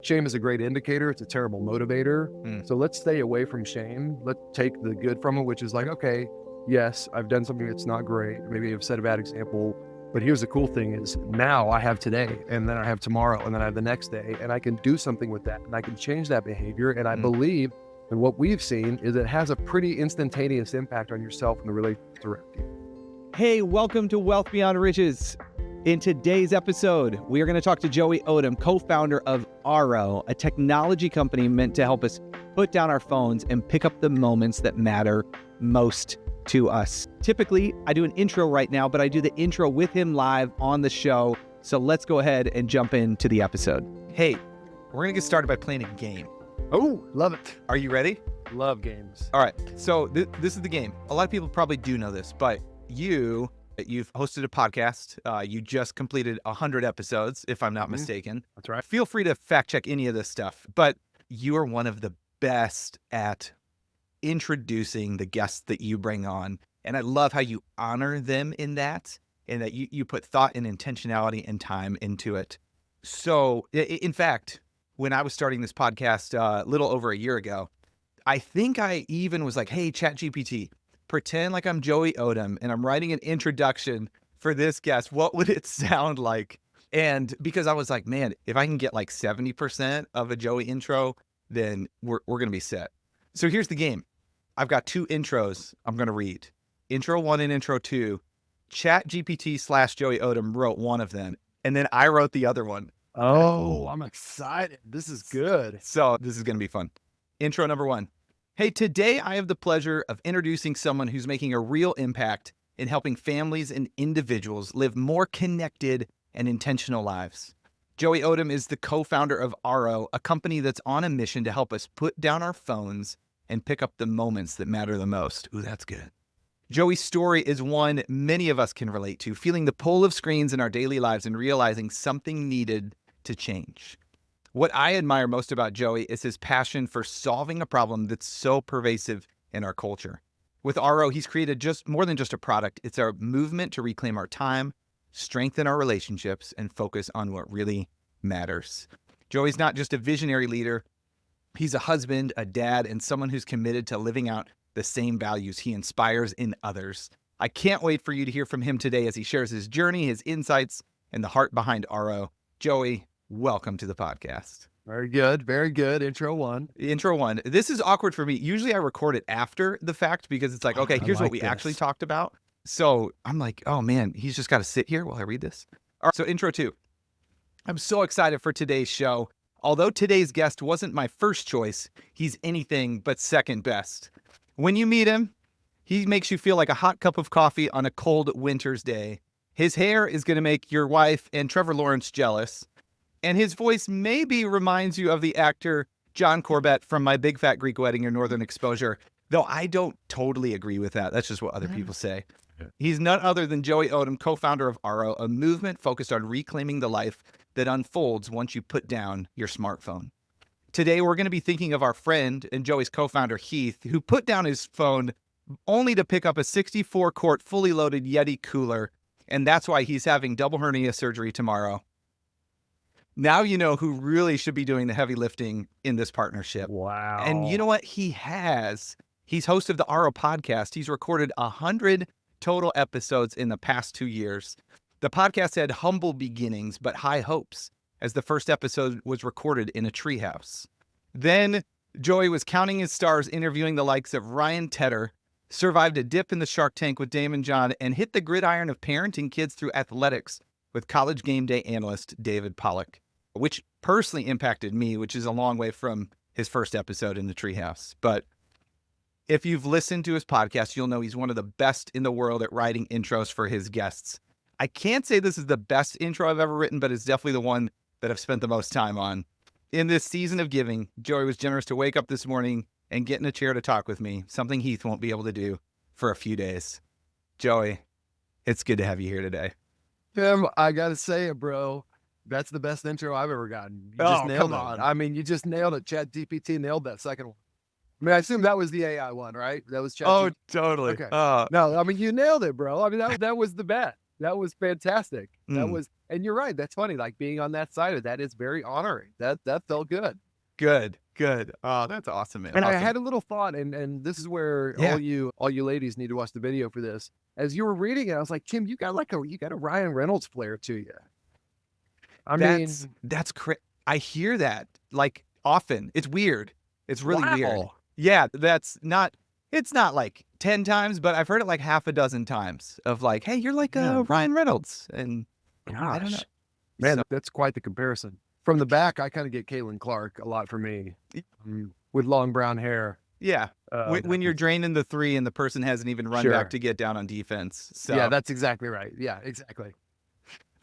Shame is a great indicator. It's a terrible motivator. So let's stay away from shame. Let's take the good from it, which is like, okay, yes, I've done something that's not great. Maybe I've set a bad example. But here's the cool thing is now I have today, and then I have tomorrow, and then I have the next day, and I can do something with that, and I can change that behavior. And I believe, and what we've seen is it has a pretty instantaneous impact on yourself and the relationships around you. Hey, welcome to Wealth Beyond Riches. In today's episode, we are going to talk to Joey Odom, co-founder of RO, a technology company meant to help us put down our phones and pick up the moments that matter most to us. Typically, I do an intro right now, but I do the intro with him live on the show. So let's go ahead and jump into the episode. Hey, we're going to get started by playing a game. Oh, love it. Are you ready? Love games. All right. So this is the game. A lot of people probably do know this, but you've hosted a podcast. You just completed 100 episodes, if I'm not mistaken. That's right. Feel free to fact check any of this stuff, but you are one of the best at introducing the guests that you bring on. And I love how you honor them in that, and that you put thought and intentionality and time into it. So in fact, when I was starting this podcast a little over a year ago, I think I even was like, hey, ChatGPT, pretend like I'm Joey Odom and I'm writing an introduction for this guest. What would it sound like? And because I was like, man, if I can get like 70% of a Joey intro, then we're going to be set. So here's the game. I've got two intros I'm going to read. Intro 1 and intro 2. ChatGPT/Joey Odom wrote one of them, and then I wrote the other one. Oh, I'm excited. This is good. So this is going to be fun. Intro number 1. Hey, today I have the pleasure of introducing someone who's making a real impact in helping families and individuals live more connected and intentional lives. Joey Odom is the co-founder of RO, a company that's on a mission to help us put down our phones and pick up the moments that matter the most. Ooh, that's good. Joey's story is one many of us can relate to, feeling the pull of screens in our daily lives and realizing something needed to change. What I admire most about Joey is his passion for solving a problem that's so pervasive in our culture. With RO, he's created just more than just a product. It's our movement to reclaim our time, strengthen our relationships, and focus on what really matters. Joey's not just a visionary leader. He's a husband, a dad, and someone who's committed to living out the same values he inspires in others. I can't wait for you to hear from him today as he shares his journey, his insights, and the heart behind RO. Joey, welcome to the podcast. Very good. Very good. Intro 1. Intro 1. This is awkward for me. Usually I record it after the fact because it's like, okay, here's what we actually talked about. So I'm like, oh man, he's just got to sit here while I read this. All right, so intro 2. I'm so excited for today's show. Although today's guest wasn't my first choice, he's anything but second best. When you meet him, he makes you feel like a hot cup of coffee on a cold winter's day. His hair is going to make your wife and Trevor Lawrence jealous. And his voice maybe reminds you of the actor John Corbett from My Big Fat Greek Wedding or Northern Exposure, though I don't totally agree with that. That's just what other people say. Yeah. He's none other than Joey Odom, co-founder of RO, a movement focused on reclaiming the life that unfolds once you put down your smartphone. Today, we're going to be thinking of our friend and Joey's co-founder, Heath, who put down his phone only to pick up a 64-quart fully loaded Yeti cooler, and that's why he's having double hernia surgery tomorrow. Now you know who really should be doing the heavy lifting in this partnership. Wow. And you know what? He has. He's host of the RO podcast. He's recorded 100 total episodes in the past 2 years. The podcast had humble beginnings, but high hopes, as the first episode was recorded in a treehouse. Then Joey was counting his stars, interviewing the likes of Ryan Tedder, survived a dip in the Shark Tank with Damon John, and hit the gridiron of parenting kids through athletics with College Game Day analyst David Pollack, which personally impacted me, which is a long way from his first episode in the treehouse. But if you've listened to his podcast, you'll know he's one of the best in the world at writing intros for his guests. I can't say this is the best intro I've ever written, but it's definitely the one that I've spent the most time on. In this season of giving, Joey was generous to wake up this morning and get in a chair to talk with me, something Heath won't be able to do for a few days. Joey, it's good to have you here today. Tim, I got to say it, bro. That's the best intro I've ever gotten. You just nailed it. I mean, you just nailed it. ChatGPT nailed that second one. I mean, I assume that was the AI one, right? That was ChatGPT. Oh, totally. Okay. No, I mean, you nailed it, bro. I mean, that was the best. That was fantastic. That was, And you're right. That's funny. Like being on that side of that is very honoring. That felt good. Good. Oh, that's awesome, man. And Awesome. I had a little thought, and this is where Yeah. all you ladies need to watch the video for this. As you were reading it, I was like, Tim, you got a Ryan Reynolds flair to you. I hear that like often. It's weird. It's really weird. Wow. Yeah, it's not like 10 times, but I've heard it like half a dozen times of like, hey, you're like Ryan Reynolds. And I don't know. Man, So- that's quite the comparison. From the back, I kind of get Caitlin Clark a lot for me, with long brown hair. Yeah. When you're draining the 3 and the person hasn't even run back to get down on defense. So yeah, that's exactly right. Yeah, exactly.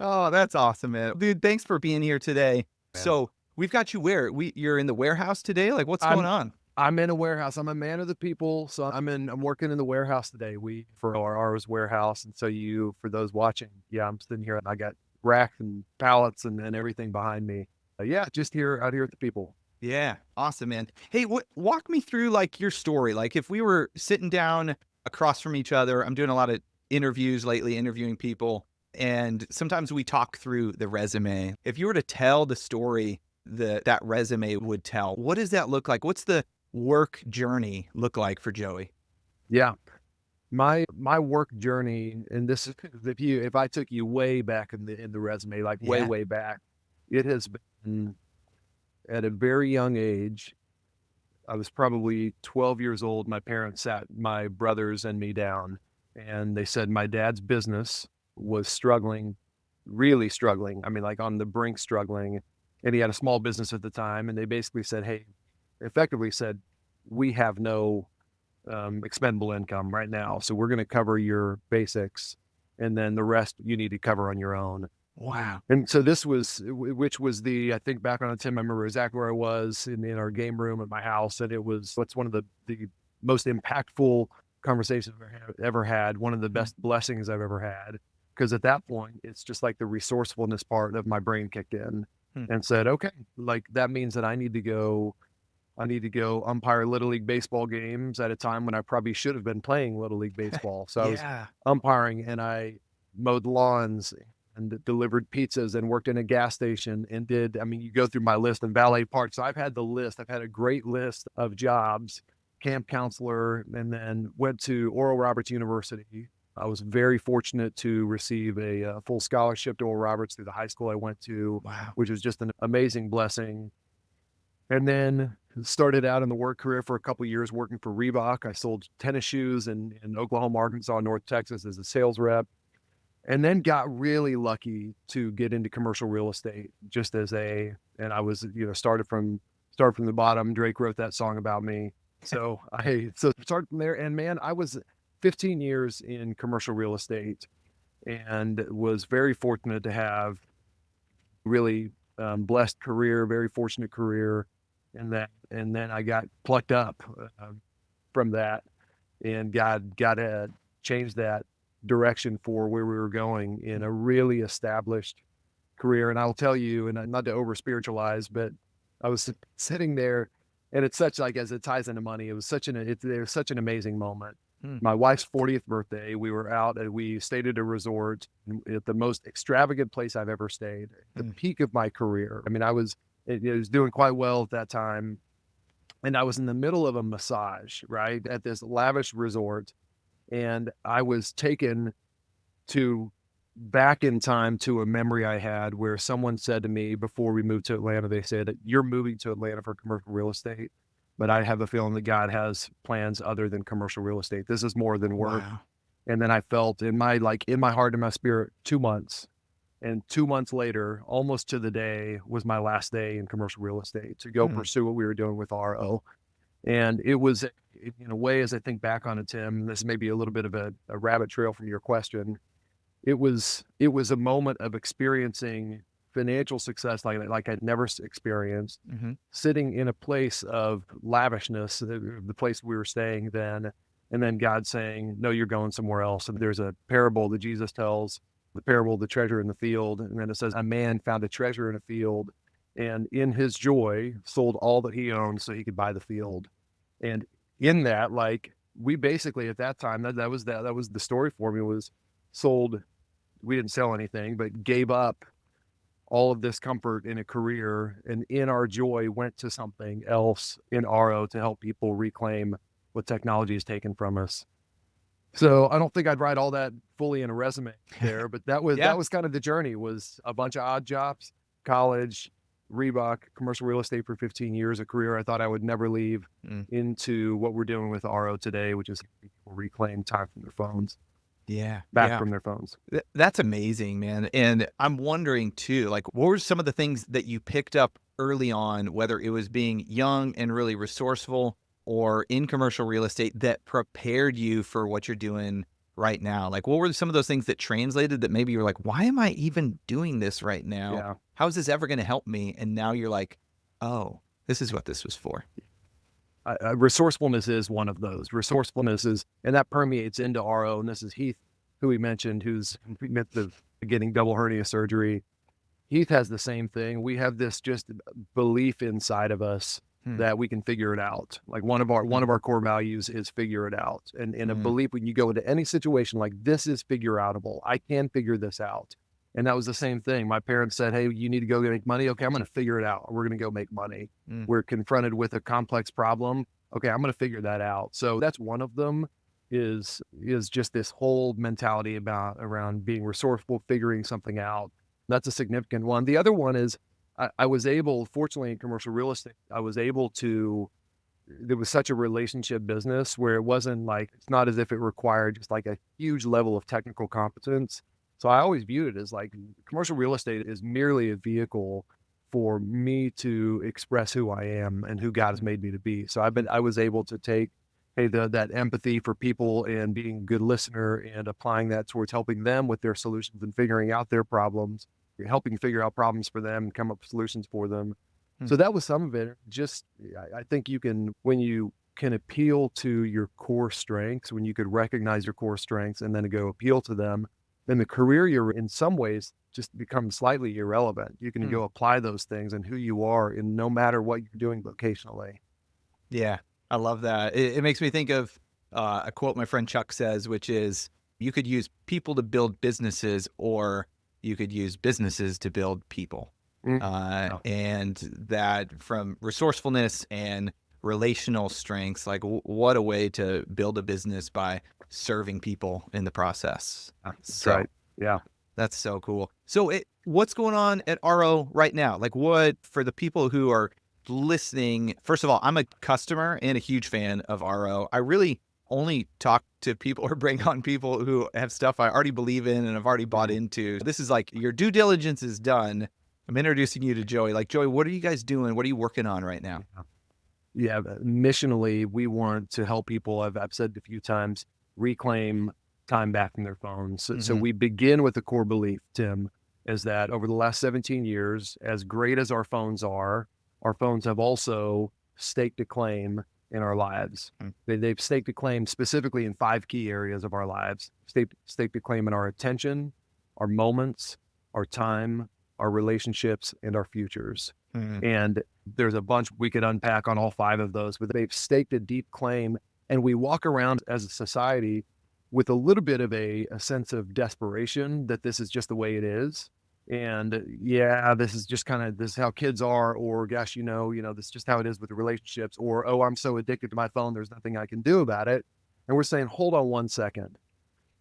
Oh, that's awesome, man. Dude, thanks for being here today. Man. So we've got you where? You're in the warehouse today? Like what's going on? I'm in a warehouse. I'm a man of the people. So I'm working in the warehouse today. For ours warehouse. And so for those watching, I'm sitting here and I got racks and pallets and everything behind me. Just out here at the people. Yeah. Awesome, man. Hey, walk me through like your story. Like if we were sitting down across from each other, I'm doing a lot of interviews lately, interviewing people. And sometimes we talk through the resume. If you were to tell the story that resume would tell, what does that look like? What's the work journey look like for Joey? Yeah. My work journey, and this is if I took you way back in the resume, like way back, it has been at a very young age. I was probably 12 years old. My parents sat my brothers and me down, and they said my dad's business was struggling, really struggling. I mean, like on the brink struggling, and he had a small business at the time. And they basically said, effectively said, we have no expendable income right now. So we're going to cover your basics, and then the rest you need to cover on your own. Wow. And so which was I think back on a Tim, I remember exactly where I was in our game room at my house. And it's one of the most impactful conversations I've ever had. One of the best blessings I've ever had. Because at that point, it's just like the resourcefulness part of my brain kicked in and said, okay, like that means that I need to go umpire Little League baseball games at a time when I probably should have been playing Little League baseball. So I was umpiring, and I mowed lawns and delivered pizzas and worked in a gas station and you go through my list and valet parks. So I've had a great list of jobs, camp counselor, and then went to Oral Roberts University. I was very fortunate to receive a full scholarship to Oral Roberts through the high school I went to, which was just an amazing blessing. And then started out in the work career for a couple of years working for Reebok. I sold tennis shoes in Oklahoma, Arkansas, North Texas as a sales rep. And then got really lucky to get into commercial real estate and I was, started from the bottom. Drake wrote that song about me. So started from there, and man, I was 15 years in commercial real estate and was very fortunate to have really blessed career, very fortunate career. And then I got plucked up from that, and God had changed that direction for where we were going in a really established career. And I'll tell you, and not to over spiritualize, but I was sitting there, and it's such like, as it ties into money, it was such an amazing moment. My wife's 40th birthday, we were out and we stayed at a resort at the most extravagant place I've ever stayed, the peak of my career. I mean, I was doing quite well at that time. And I was in the middle of a massage, right, at this lavish resort. And I was taken back in time to a memory I had where someone said to me before we moved to Atlanta, they said that you're moving to Atlanta for commercial real estate, but I have a feeling that God has plans other than commercial real estate. This is more than work. Wow. And then I felt in my heart and my spirit, 2 months. And 2 months later, almost to the day, was my last day in commercial real estate to go pursue what we were doing with RO. And it was, in a way, as I think back on it, Tim, this may be a little bit of a rabbit trail from your question. It was a moment of experiencing financial success like I'd never experienced, sitting in a place of lavishness, the place we were staying then, and then God saying, no, you're going somewhere else. And there's a parable that Jesus tells, the parable of the treasure in the field. And then it says, a man found a treasure in a field, and in his joy sold all that he owned so he could buy the field. And in that, we basically at that time, that was the story for me, was sold. We didn't sell anything, but gave up all of this comfort in a career, and in our joy went to something else in RO to help people reclaim what technology has taken from us. So I don't think I'd write all that fully in a resume there, but that was Yeah. that was kind of the journey, was a bunch of odd jobs, college, Reebok, commercial real estate for 15 years, a career I thought I would never leave, into what we're doing with RO today, which is people reclaim time from their phones, back from their phones. That's amazing, man. And I'm wondering too, like, what were some of the things that you picked up early on, whether it was being young and really resourceful or in commercial real estate, that prepared you for what you're doing right now? Like, what were some of those things that translated that maybe you're like, why am I even doing this right now? Yeah. How is this ever going to help me? And now you're like, oh, this is what this was for. Resourcefulness is one of those. Resourcefulness is, and that permeates into RO. And this is Heath, who we mentioned, who's in the midst of getting double hernia surgery. Heath has the same thing. We have this just belief inside of us that we can figure it out. Like one of our core values is figure it out. And a belief when you go into any situation like this is figure outable. I can figure this out. And that was the same thing. My parents said, hey, you need to go make money. Okay, I'm going to figure it out. We're going to go make money. We're confronted with a complex problem. Okay, I'm going to figure that out. So that's one of them, is just this whole mentality around being resourceful, figuring something out. That's a significant one. The other one is I was able, fortunately in commercial real estate, there was such a relationship business where it wasn't like, it's not as if it required just like a huge level of technical competence. So I always viewed it as like commercial real estate is merely a vehicle for me to express who I am and who God has made me to be. So I was able to take, that empathy for people and being a good listener and applying that towards helping them with their solutions and figuring out their problems, helping figure out problems for them and come up with solutions for them. So that was some of it. Just, I think when you can appeal to your core strengths, when you could recognize your core strengths and then go appeal to them, then the career you're in some ways just becomes slightly irrelevant. You can go apply those things and who you are in no matter what you're doing vocationally. Yeah, I love that. It makes me think of a quote my friend Chuck says, which is, you could use people to build businesses, or you could use businesses to build people. And that from resourcefulness and relational strengths, like what a way to build a business by serving people in the process. That's right. Yeah. That's so cool. So what's going on at RO right now? Like, what, for the people who are listening, first of all, I'm a customer and a huge fan of RO. I really only talk to people or bring on people who have stuff I already believe in and I've already bought into. This is like, your due diligence is done. I'm introducing you to Joey. Like, Joey, what are you guys doing? What are you working on right now? Yeah, missionally, we want to help people, I've said a few times, reclaim time back from their phones. So we begin with the core belief, Tim, is that over the last 17 years, as great as our phones are, our phones have also staked a claim in our lives. They've staked a claim specifically in 5 key areas of our lives. Staked a claim in our attention, our moments, our time, our relationships, and our futures. And there's a bunch we could unpack on all 5 of those, but they've staked a deep claim. And we walk around as a society with a little bit of a sense of desperation that this is just the way it is. And yeah, this is how kids are, or gosh, this is just how it is with the relationships, or, oh, I'm so addicted to my phone, there's nothing I can do about it. And we're saying, hold on one second.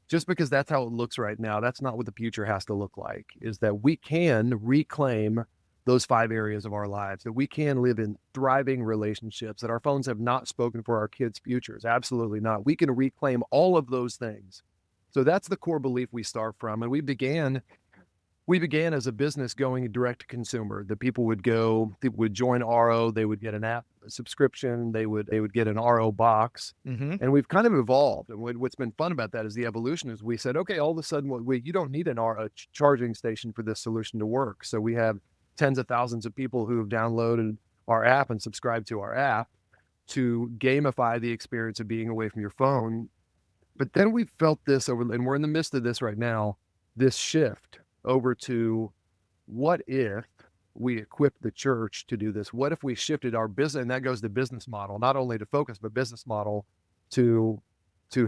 Just because that's how it looks right now, that's not what the future has to look like, is that we can reclaim those 5 areas of our lives, that we can live in thriving relationships, that our phones have not spoken for our kids' futures. Absolutely not. We can reclaim all of those things. So that's the core belief we start from. And we began as a business going direct to consumer. The people would join RO, they would get an app subscription, they would get an RO box. And we've kind of evolved. And what's been fun about that is the evolution is we said, okay, all of a sudden, you don't need an RO charging station for this solution to work. So we have tens of thousands of people who have downloaded our app and subscribed to our app to gamify the experience of being away from your phone. But then we felt this and we're in the midst of this right now, this shift over to, what if we equip the church to do this? What if we shifted our business, and that goes to business model, not only to focus, but business model to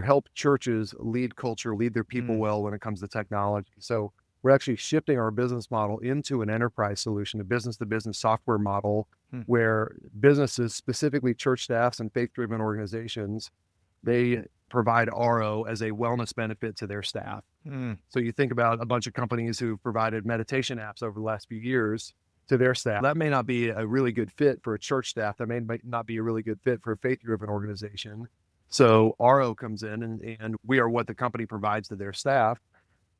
help churches lead culture, lead their people well when it comes to technology. So we're actually shifting our business model into an enterprise solution, a business-to-business software model, where businesses, specifically church staffs and faith-driven organizations, they provide RO as a wellness benefit to their staff. So you think about a bunch of companies who've provided meditation apps over the last few years to their staff. That may not be a really good fit for a church staff. That may not be a really good fit for a faith-driven organization. So RO comes in and we are what the company provides to their staff,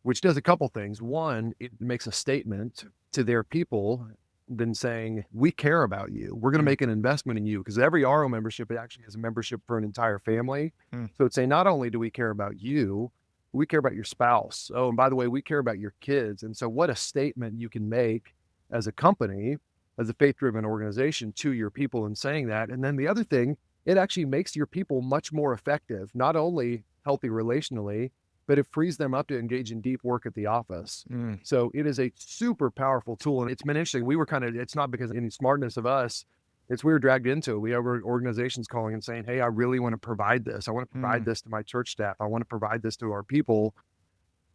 which does a couple things. One, it makes a statement to their people then saying, we care about you. We're going to make an investment in you, because every RO membership actually is a membership for an entire family. So it's saying, not only do we care about you, we care about your spouse. Oh, and by the way, we care about your kids. And so what a statement you can make as a company, as a faith-driven organization, to your people in saying that. And then the other thing, it actually makes your people much more effective, not only healthy relationally, but it frees them up to engage in deep work at the office. So it is a super powerful tool. And it's been interesting. We were it's not because of any smartness of us, it's we were dragged into it. We have organizations calling and saying, hey, I really want to provide this. I want to provide this to my church staff. I want to provide this to our people.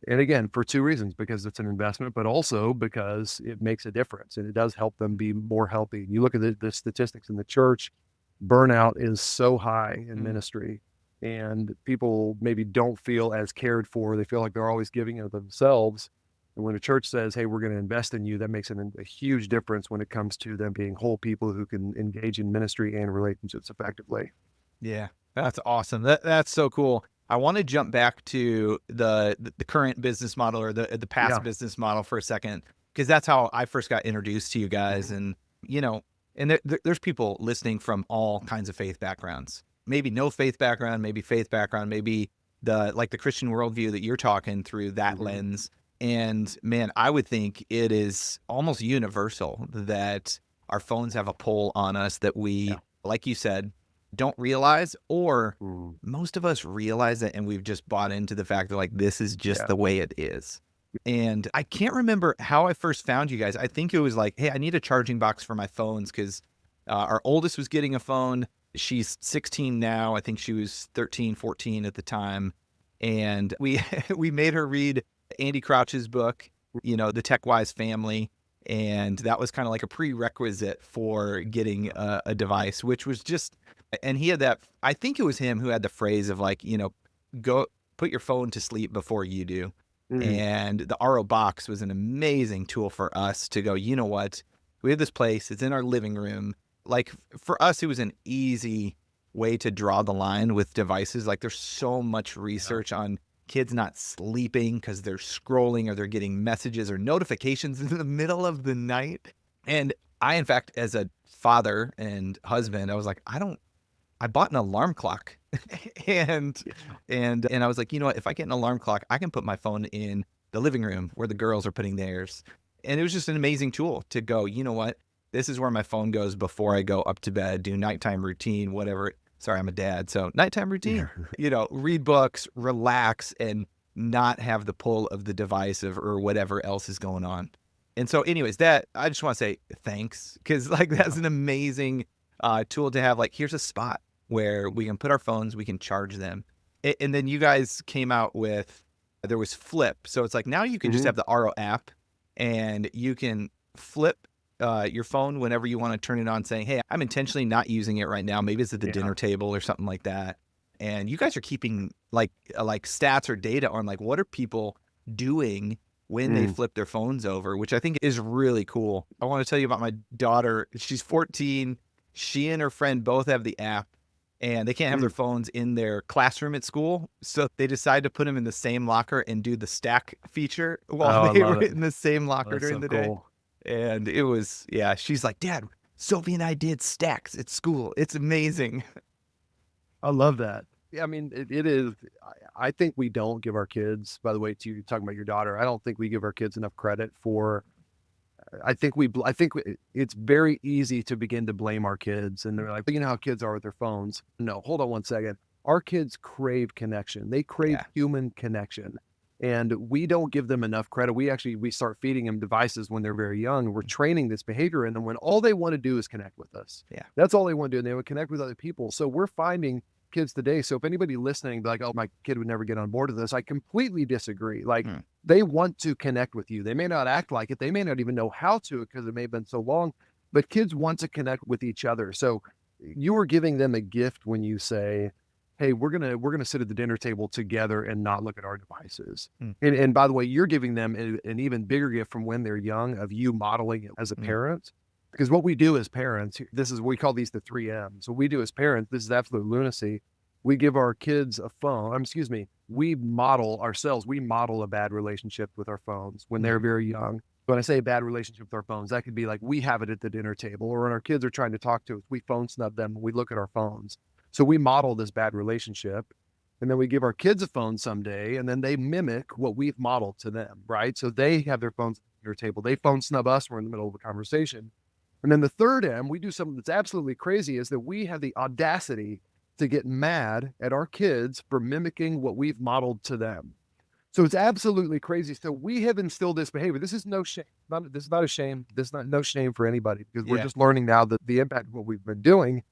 And again, for two reasons, because it's an investment, but also because it makes a difference and it does help them be more healthy. You look at the statistics in the church, burnout is so high in ministry, and people maybe don't feel as cared for. They feel like they're always giving of themselves. And when a church says, hey, we're going to invest in you, that makes a huge difference when it comes to them being whole people who can engage in ministry and relationships effectively. Yeah, that's awesome. That's so cool. I want to jump back to the current business model, or the past business model, for a second, because that's how I first got introduced to you guys. And, and there's people listening from all kinds of faith backgrounds, maybe no faith background, maybe faith background, maybe the Christian worldview that you're talking through that lens. And man, I would think it is almost universal that our phones have a pull on us that we, like you said, don't realize, or most of us realize it and we've just bought into the fact that this is just the way it is. And I can't remember how I first found you guys. I think it was hey, I need a charging box for my phones, because our oldest was getting a phone. She's 16 now. I think she was 13, 14 at the time. And we made her read Andy Crouch's book, The Tech Wise Family. And that was kind of like a prerequisite for getting a device, which was just, and he had that, I think it was him who had the phrase of go put your phone to sleep before you do. And the RO box was an amazing tool for us to go, you know what, we have this place, it's in our living room. For us, it was an easy way to draw the line with devices. There's so much research on kids not sleeping because they're scrolling, or they're getting messages or notifications in the middle of the night. And I, in fact, as a father and husband, I was I bought an alarm clock and I was like, you know what, if I get an alarm clock, I can put my phone in the living room where the girls are putting theirs. And it was just an amazing tool to go, you know what, this is where my phone goes before I go up to bed, do nighttime routine, whatever. Sorry, I'm a dad. So nighttime routine, read books, relax, and not have the pull of the device or whatever else is going on. And so anyways, that I just want to say thanks, because that's an amazing tool to have. Here's a spot where we can put our phones, we can charge them. And then you guys came out with, there was Flip. So it's now you can just have the RO app and you can flip your phone whenever you want to turn it on, saying, hey, I'm intentionally not using it right now. Maybe it's at the dinner table or something like that. And you guys are keeping stats or data on what are people doing when they flip their phones over, which I think is really cool. I want to tell you about my daughter. She's 14. She and her friend both have the app, and they can't have their phones in their classroom at school. So they decide to put them in the same locker and do the stack feature while they were in the same locker during the day. And it was, she's like, Dad, Sophie and I did stacks at school. It's amazing. I love that. Yeah, I mean, it is. I think we don't give our kids, by the way, to you talking about your daughter, I don't think we give our kids enough credit for, I think it's very easy to begin to blame our kids. And they're like, you know how kids are with their phones. No, hold on one second. Our kids crave connection. They crave human connection. And we don't give them enough credit. We start feeding them devices when they're very young. We're training this behavior in them when all they want to do is connect with us. Yeah. That's all they want to do. And they would connect with other people. So we're finding kids today. So if anybody listening, be like, oh, my kid would never get on board with this, I completely disagree. Like they want to connect with you. They may not act like it. They may not even know how to because it may have been so long, but kids want to connect with each other. So you are giving them a gift when you say, hey, we're gonna sit at the dinner table together and not look at our devices. And by the way, you're giving them an even bigger gift from when they're young of you modeling it as a parent. Because what we do as parents, we call these the 3 M's. What we do as parents, this is absolute lunacy. We give our kids a phone. We model ourselves. We model a bad relationship with our phones when they're very young. When I say a bad relationship with our phones, that could be like we have it at the dinner table, or when our kids are trying to talk to us, we phone snub them and we look at our phones. So we model this bad relationship, and then we give our kids a phone someday, and then they mimic what we've modeled to them, right? So they have their phones at the dinner table. They phone snub us. We're in the middle of a conversation. And then the third M, we do something that's absolutely crazy, is that we have the audacity to get mad at our kids for mimicking what we've modeled to them. So it's absolutely crazy. So we have instilled this behavior. This is no shame. This is not a shame. This is no shame for anybody, because we're just learning now the impact of what we've been doing.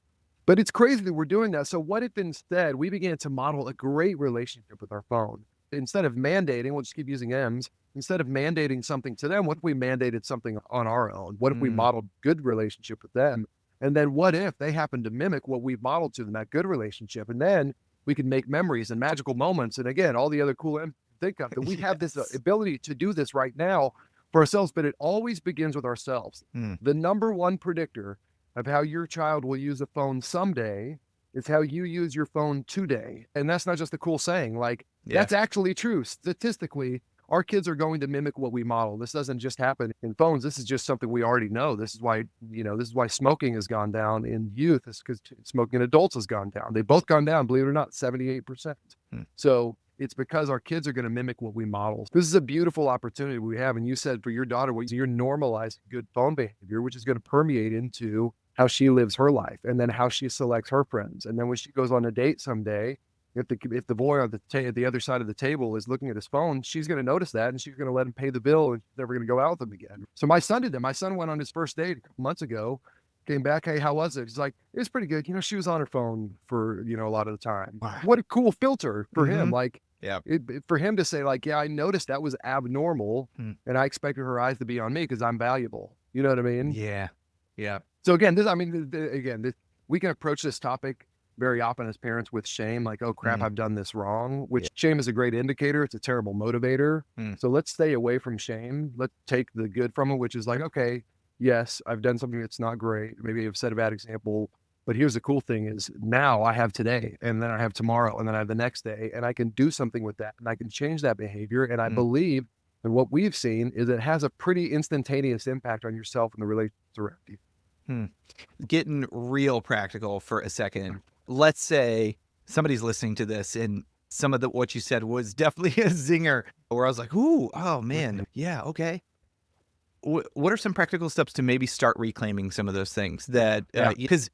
But it's crazy that we're doing that. So what if instead we began to model a great relationship with our phone? Instead of mandating, we'll just keep using M's, instead of mandating something to them, what if we mandated something on our own? What if we modeled good relationship with them? And then what if they happen to mimic what we've modeled to them, that good relationship? And then we can make memories and magical moments. And again, all the other cool M's think of that we have this ability to do this right now for ourselves, but it always begins with ourselves. The number one predictor of how your child will use a phone someday is how you use your phone today. And that's not just a cool saying. Like, that's actually true. Statistically, our kids are going to mimic what we model. This doesn't just happen in phones. This is just something we already know. This is why, smoking has gone down in youth. It's because smoking in adults has gone down. They've both gone down, believe it or not, 78%. So it's because our kids are going to mimic what we model. This is a beautiful opportunity we have. And you said for your daughter, you're normalizing good phone behavior, which is going to permeate into how she lives her life, and then how she selects her friends. And then when she goes on a date someday, if the boy on the other side of the table is looking at his phone, she's going to notice that, and she's going to let him pay the bill, and she's never going to go out with him again. So my son did that. My son went on his first date a couple months ago, came back, hey, how was it? He's like, it was pretty good. She was on her phone for, a lot of the time. Wow. What a cool filter for him. Like, for him to say, like, yeah, I noticed that was abnormal, and I expected her eyes to be on me because I'm valuable. You know what I mean? Yeah. So again, we can approach this topic very often as parents with shame, like, oh crap, I've done this wrong, which shame is a great indicator. It's a terrible motivator. So let's stay away from shame. Let's take the good from it, which is like, okay, yes, I've done something that's not great. Maybe I've set a bad example, but here's the cool thing is now I have today, and then I have tomorrow, and then I have the next day, and I can do something with that, and I can change that behavior. And I believe, and what we've seen is it has a pretty instantaneous impact on yourself and the relationships around you. Getting real practical for a second. Let's say somebody's listening to this and some of what you said was definitely a zinger, where I was like, ooh, oh man. Yeah. Okay. What are some practical steps to maybe start reclaiming some of those things that, because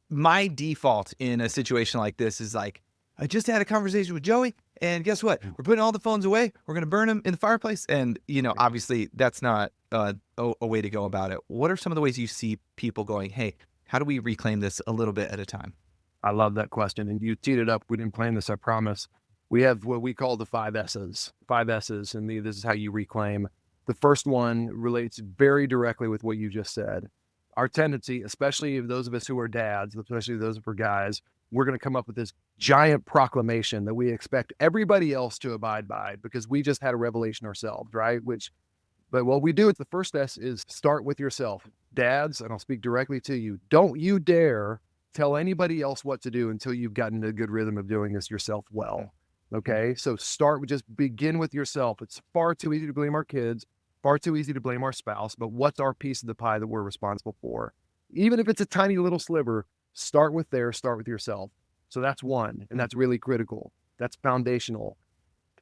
my default in a situation like this is like, I just had a conversation with Joey, and guess what? We're putting all the phones away. We're going to burn them in the fireplace. And, obviously that's not a way to go about it. What are some of the ways you see people going, hey, how do we reclaim this a little bit at a time? I love that question. And you teed it up. We didn't plan this, I promise. We have what we call the 5 S's. 5 S's, and this is how you reclaim. The first one relates very directly with what you just said. Our tendency, especially those of us who are dads, especially those of our guys, we're going to come up with this giant proclamation that we expect everybody else to abide by because we just had a revelation ourselves, right? But what we do at the first S is start with yourself. Dads, and I'll speak directly to you, don't you dare tell anybody else what to do until you've gotten a good rhythm of doing this yourself well. Okay? So just begin with yourself. It's far too easy to blame our kids, far too easy to blame our spouse, but what's our piece of the pie that we're responsible for? Even if it's a tiny little sliver, start with yourself. So that's one, and that's really critical. That's foundational.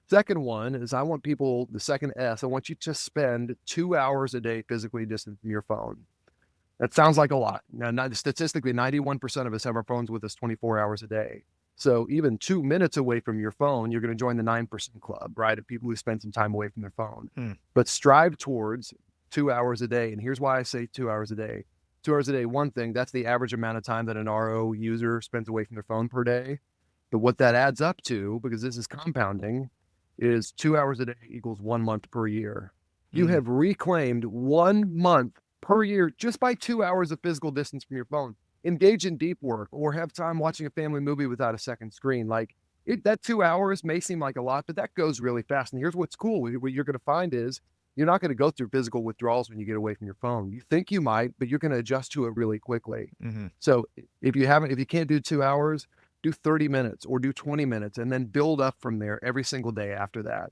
Second one is the second S, I want you to spend 2 hours a day physically distant from your phone. That sounds like a lot. Now, statistically, 91% of us have our phones with us 24 hours a day. So even 2 minutes away from your phone, you're going to join the 9% club, right? Of people who spend some time away from their phone. But strive towards 2 hours a day. And here's why I say 2 hours a day. 2 hours a day, one thing, that's the average amount of time that an RO user spends away from their phone per day. But what that adds up to, because this is compounding, is 2 hours a day equals 1 month per year. You have reclaimed 1 month per year just by 2 hours of physical distance from your phone. Engage in deep work or have time watching a family movie without a second screen. Like that 2 hours may seem like a lot, but that goes really fast. And here's what's cool. What you're going to find is you're not going to go through physical withdrawals when you get away from your phone. You think you might, but you're going to adjust to it really quickly. So if you can't do 2 hours, do 30 minutes or do 20 minutes and then build up from there every single day after that.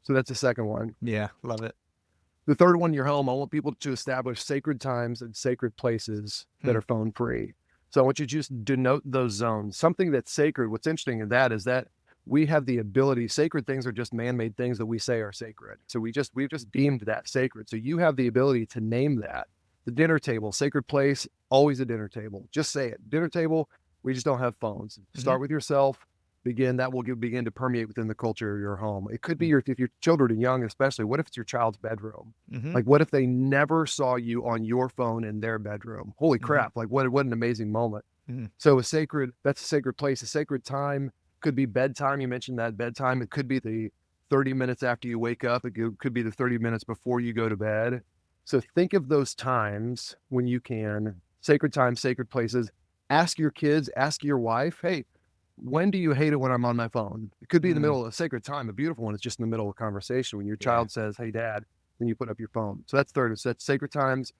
So that's the second one. Yeah, love it. The third one, your home, I want people to establish sacred times and sacred places that are phone free. So I want you to just denote those zones. Something that's sacred, what's interesting in that is that we have the ability, sacred things are just man-made things that we say are sacred. So we've just deemed that sacred. So you have the ability to name that. The dinner table, sacred place, always a dinner table. Just say it. Dinner table, we just don't have phones. Start with yourself. That will begin to permeate within the culture of your home. It could be if your children are young, especially, what if it's your child's bedroom? Like, what if they never saw you on your phone in their bedroom? Holy crap. Like, what an amazing moment. So that's a sacred place, a sacred time. Could be bedtime. You mentioned that bedtime. It could be the 30 minutes after you wake up. It could be the 30 minutes before you go to bed. So think of those times when you can, sacred times, sacred places. Ask your kids, ask your wife, hey, when do you hate it when I'm on my phone? It could be in the middle of a sacred time. A beautiful one is just in the middle of a conversation when your child says, hey, Dad, then you put up your phone. So that's third. So that's sacred times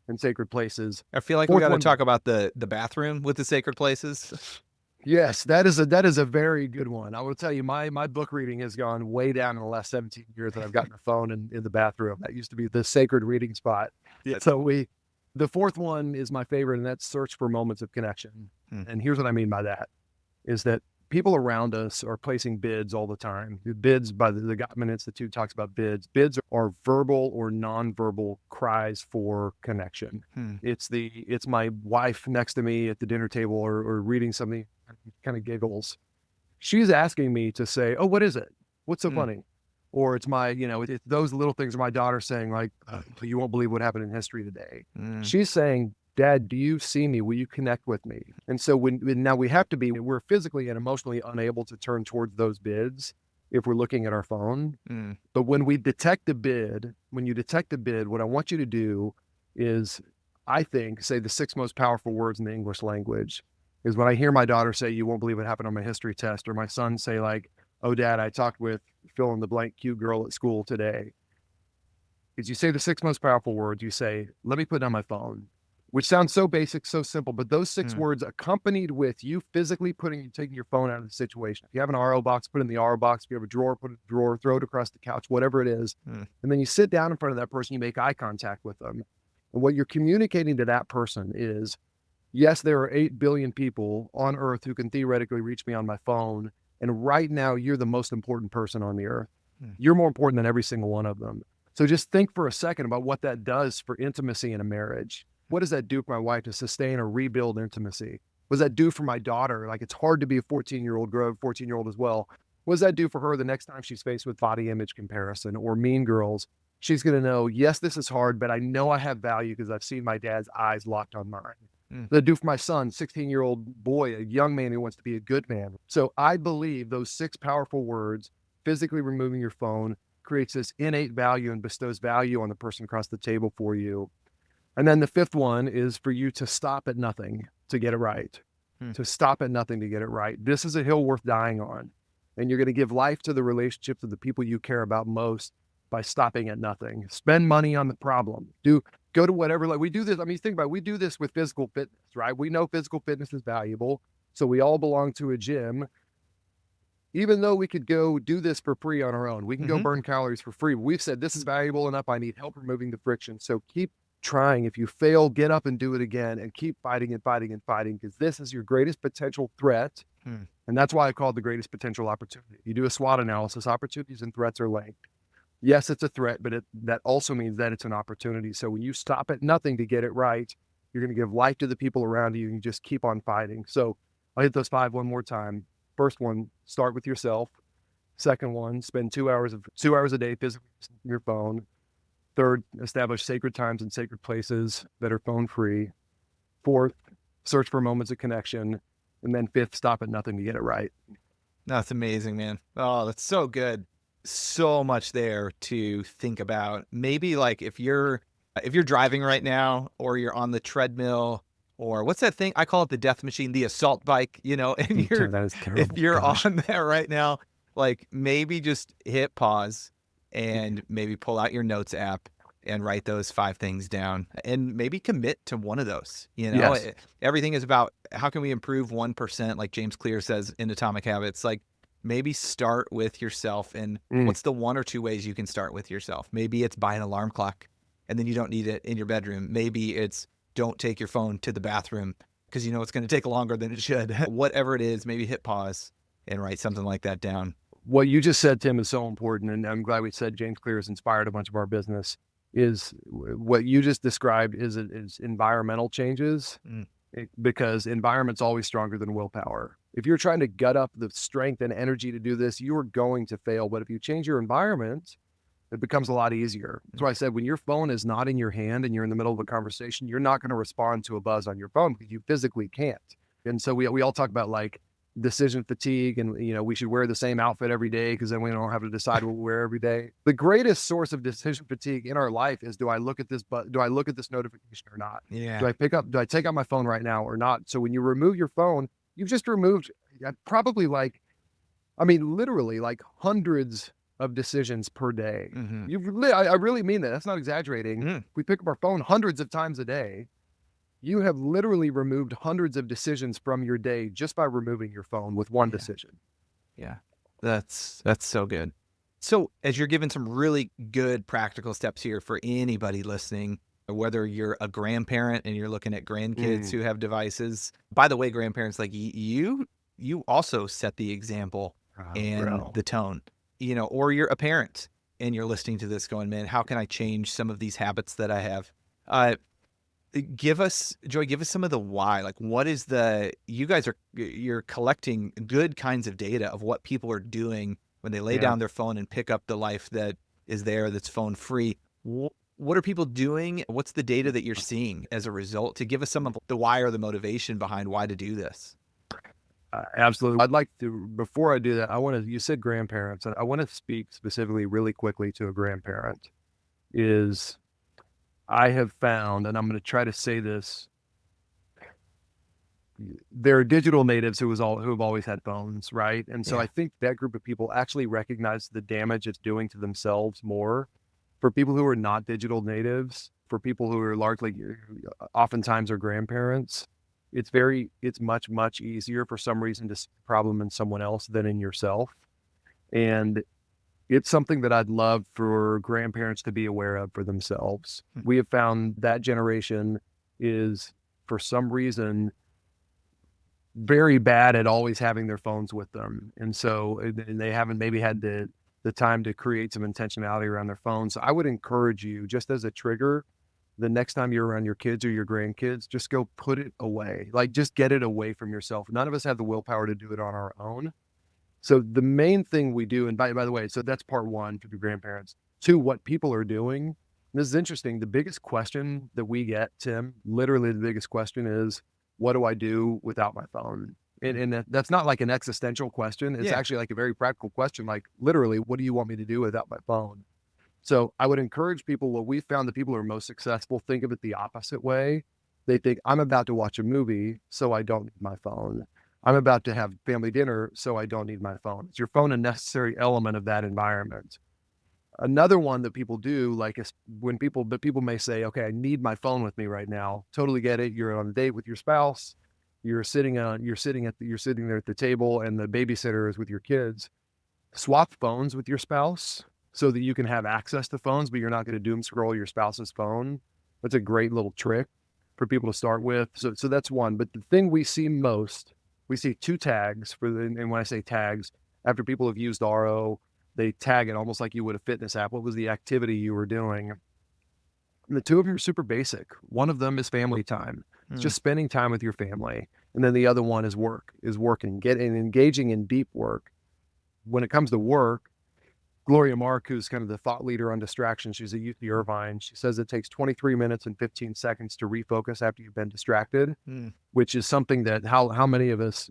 and sacred places. I feel like we got to talk about the bathroom with the sacred places. Yes, that is a very good one. I will tell you, my book reading has gone way down in the last 17 years that I've gotten a phone in the bathroom. That used to be the sacred reading spot. Yeah. So the fourth one is my favorite, and that's search for moments of connection. And here's what I mean by that. Is that people around us are placing bids all the time. Bids by the Gottman Institute talks about bids. Bids are verbal or nonverbal cries for connection. It's my wife next to me at the dinner table or reading something, kind of giggles. She's asking me to say, oh, what is it? What's so funny? Or it's my, it's those little things. My daughter saying like, you won't believe what happened in history today. She's saying, Dad, do you see me? Will you connect with me? And so now we're physically and emotionally unable to turn towards those bids if we're looking at our phone. But when you detect a bid, what I want you to do is, I think, say the 6 most powerful words in the English language is when I hear my daughter say, you won't believe what happened on my history test, or my son say like, oh, Dad, I talked with fill in the blank cute girl at school today. Is you say the 6 most powerful words, you say, let me put down my phone. Which sounds so basic, so simple, but those 6 words accompanied with you physically taking your phone out of the situation. If you have an RO box, put it in the RO box. If you have a drawer, put it in the drawer, throw it across the couch, whatever it is. And then you sit down in front of that person, you make eye contact with them. And what you're communicating to that person is, yes, there are 8 billion people on earth who can theoretically reach me on my phone. And right now, you're the most important person on the earth. You're more important than every single one of them. So just think for a second about what that does for intimacy in a marriage. What does that do for my wife to sustain or rebuild intimacy? What does that do for my daughter? Like, it's hard to be a 14-year-old, grow a 14-year-old as well. What does that do for her the next time she's faced with body image comparison or mean girls? She's going to know, yes, this is hard, but I know I have value because I've seen my dad's eyes locked on mine. What does that do for my son, 16-year-old boy, a young man who wants to be a good man? So I believe those 6 powerful words, physically removing your phone, creates this innate value and bestows value on the person across the table for you. And then the 5th one is for you to stop at nothing to get it right. To stop at nothing to get it right. This is a hill worth dying on. And you're going to give life to the relationships of the people you care about most by stopping at nothing. Spend money on the problem. Go to whatever, like we do this. I mean, think about it. We do this with physical fitness, right? We know physical fitness is valuable. So we all belong to a gym. Even though we could go do this for free on our own, we can go burn calories for free. We've said this is valuable enough. I need help removing the friction. So keep trying. If you fail, get up and do it again and keep fighting and fighting and fighting, because this is your greatest potential threat. And that's why I call it the greatest potential opportunity. You do a SWOT analysis, opportunities and threats are linked. Yes, it's a threat, but that also means that it's an opportunity. So when you stop at nothing to get it right, you're going to give life to the people around you and just keep on fighting. So I'll hit those 5 one more time. First one, start with yourself. Second one, spend 2 hours a day physically on your phone. Third, establish sacred times and sacred places that are phone free. Fourth, search for moments of connection. And then fifth, stop at nothing to get it right. That's amazing, man. Oh, that's so good. So much there to think about. Maybe like if you're driving right now, or you're on the treadmill, or what's that thing? I call it the death machine, the assault bike, and That is terrible. if you're Gosh. on there right now, like maybe just hit pause and maybe pull out your notes app and write those 5 things down, and maybe commit to one of those. Yes. Everything is about how can we improve 1%, like James Clear says in Atomic Habits. Like maybe start with yourself, and what's the 1 or 2 ways you can start with yourself? Maybe it's buy an alarm clock and then you don't need it in your bedroom. Maybe it's don't take your phone to the bathroom because it's going to take longer than it should. Whatever it is, maybe hit pause and write something like that down. What you just said, Tim, is so important. And I'm glad we said James Clear has inspired a bunch of our business. Is what you just described is environmental changes, because environment's always stronger than willpower. If you're trying to gut up the strength and energy to do this, you are going to fail. But if you change your environment, it becomes a lot easier. That's why I said when your phone is not in your hand and you're in the middle of a conversation, you're not going to respond to a buzz on your phone because you physically can't. And so we all talk about like decision fatigue, and we should wear the same outfit every day because then we don't have to decide what we wear every day. The greatest source of decision fatigue in our life is, do I look at this notification or not? Yeah. Do I take out my phone right now or not? So when you remove your phone, you've just removed probably literally like hundreds of decisions per day. I really mean that. That's not exaggerating. If we pick up our phone hundreds of times a day, you have literally removed hundreds of decisions from your day just by removing your phone with one decision. Yeah, that's so good. So as you're giving some really good practical steps here for anybody listening, whether you're a grandparent and you're looking at grandkids who have devices, by the way, grandparents, like you also set the example and the tone, or you're a parent and you're listening to this going, man, how can I change some of these habits that I have? Give us some of the why. Like, what is you're collecting good kinds of data of what people are doing when they lay down their phone and pick up the life that is there that's phone free. What are people doing? What's the data that you're seeing as a result, to give us some of the why or the motivation behind why to do this? Absolutely. I'd like to, before I do that, you said grandparents, and I want to speak specifically really quickly to a grandparent. I have found, and I'm going to try to say this, there are digital natives who have always had phones, right? And so I think that group of people actually recognize the damage it's doing to themselves more. For people who are not digital natives, for people who are largely, oftentimes are grandparents, it's much, much easier for some reason to see the problem in someone else than in yourself. And it's something that I'd love for grandparents to be aware of for themselves. We have found that generation is, for some reason, very bad at always having their phones with them. And they haven't maybe had the time to create some intentionality around their phones. So I would encourage you, just as a trigger, the next time you're around your kids or your grandkids, just go put it away. Like, just get it away from yourself. None of us have the willpower to do it on our own. So the main thing we do, and by the way, so that's part one for the grandparents. 2, what people are doing. This is interesting. The biggest question that we get, Tim, literally the biggest question is, what do I do without my phone? And that's not like an existential question. It's actually like a very practical question. Like, literally, what do you want me to do without my phone? So I would encourage people, what we found, the people who are most successful think of it the opposite way. They think, I'm about to watch a movie, so I don't need my phone. I'm about to have family dinner, so I don't need my phone. Is your phone a necessary element of that environment? Another one that people do, like, is people may say, okay, I need my phone with me right now. Totally get it. You're on a date with your spouse. You're sitting there at the table, and the babysitter is with your kids. Swap phones with your spouse so that you can have access to phones, but you're not going to doom scroll your spouse's phone. That's a great little trick for people to start with. So that's one. But the thing we see most, we see 2 tags and when I say tags, after people have used RO, they tag it almost like you would a fitness app. What was the activity you were doing? And the 2 of them are super basic. One of them is family time. It's just spending time with your family. And then the other one is working, engaging in deep work. When it comes to work, Gloria Mark, who's kind of the thought leader on distraction, she's at UC Irvine. She says it takes 23 minutes and 15 seconds to refocus after you've been distracted, which is something that how many of us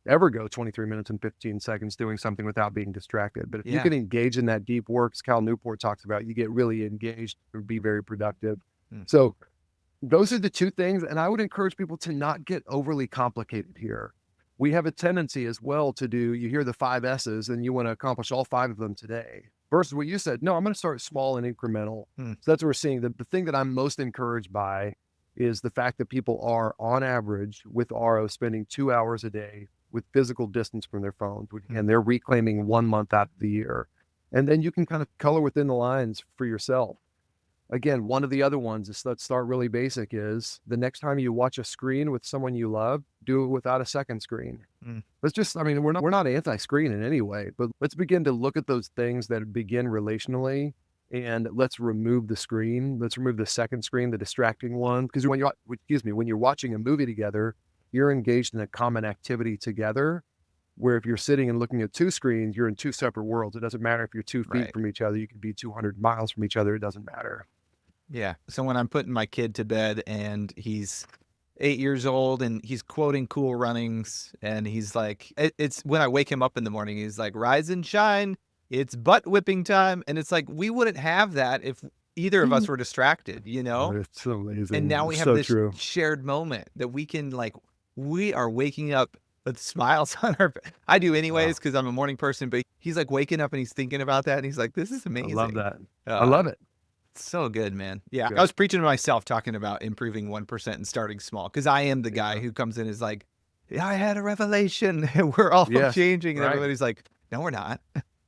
ever go 23 minutes and 15 seconds doing something without being distracted. But if you can engage in that deep work, as Cal Newport talks about, you get really engaged and be very productive. So those are the two things. And I would encourage people to not get overly complicated here. We have a tendency as well to do, you hear the 5 S's and you want to accomplish all 5 of them today. Versus what you said, no, I'm going to start small and incremental. So that's what we're seeing. The thing that I'm most encouraged by is the fact that people are, on average, with RO, spending 2 hours a day with physical distance from their phones, and they're reclaiming 1 month out of the year. And then you can kind of color within the lines for yourself. Again, one of the other ones is, let's start really basic, is the next time you watch a screen with someone you love, do it without a second screen. Let's just, I mean, we're not anti-screen in any way, but let's begin to look at those things that begin relationally, and let's remove the screen. Let's remove the second screen, the distracting one. Because when you're watching a movie together, you're engaged in a common activity together, where if you're sitting and looking at 2 screens, you're in 2 separate worlds. It doesn't matter if you're 2 feet from each other. You could be 200 miles from each other. It doesn't matter. Yeah. So when I'm putting my kid to bed and he's 8 years old and he's quoting Cool Runnings, and he's like, it's when I wake him up in the morning, he's like, rise and shine, it's butt whipping time. And it's like, we wouldn't have that if either of us were distracted, you know? Oh, it's so amazing. And now we have this shared moment that we can, like, we are waking up with smiles on our, I do anyways, because I'm a morning person, but he's like waking up and he's thinking about that. And he's like, this is amazing. I love that. I love it. So good, man. Yeah. Good. I was preaching to myself, talking about improving 1% and starting small. Cause I am the guy who comes in and is like, I had a revelation and we're all changing. And everybody's like, no, we're not.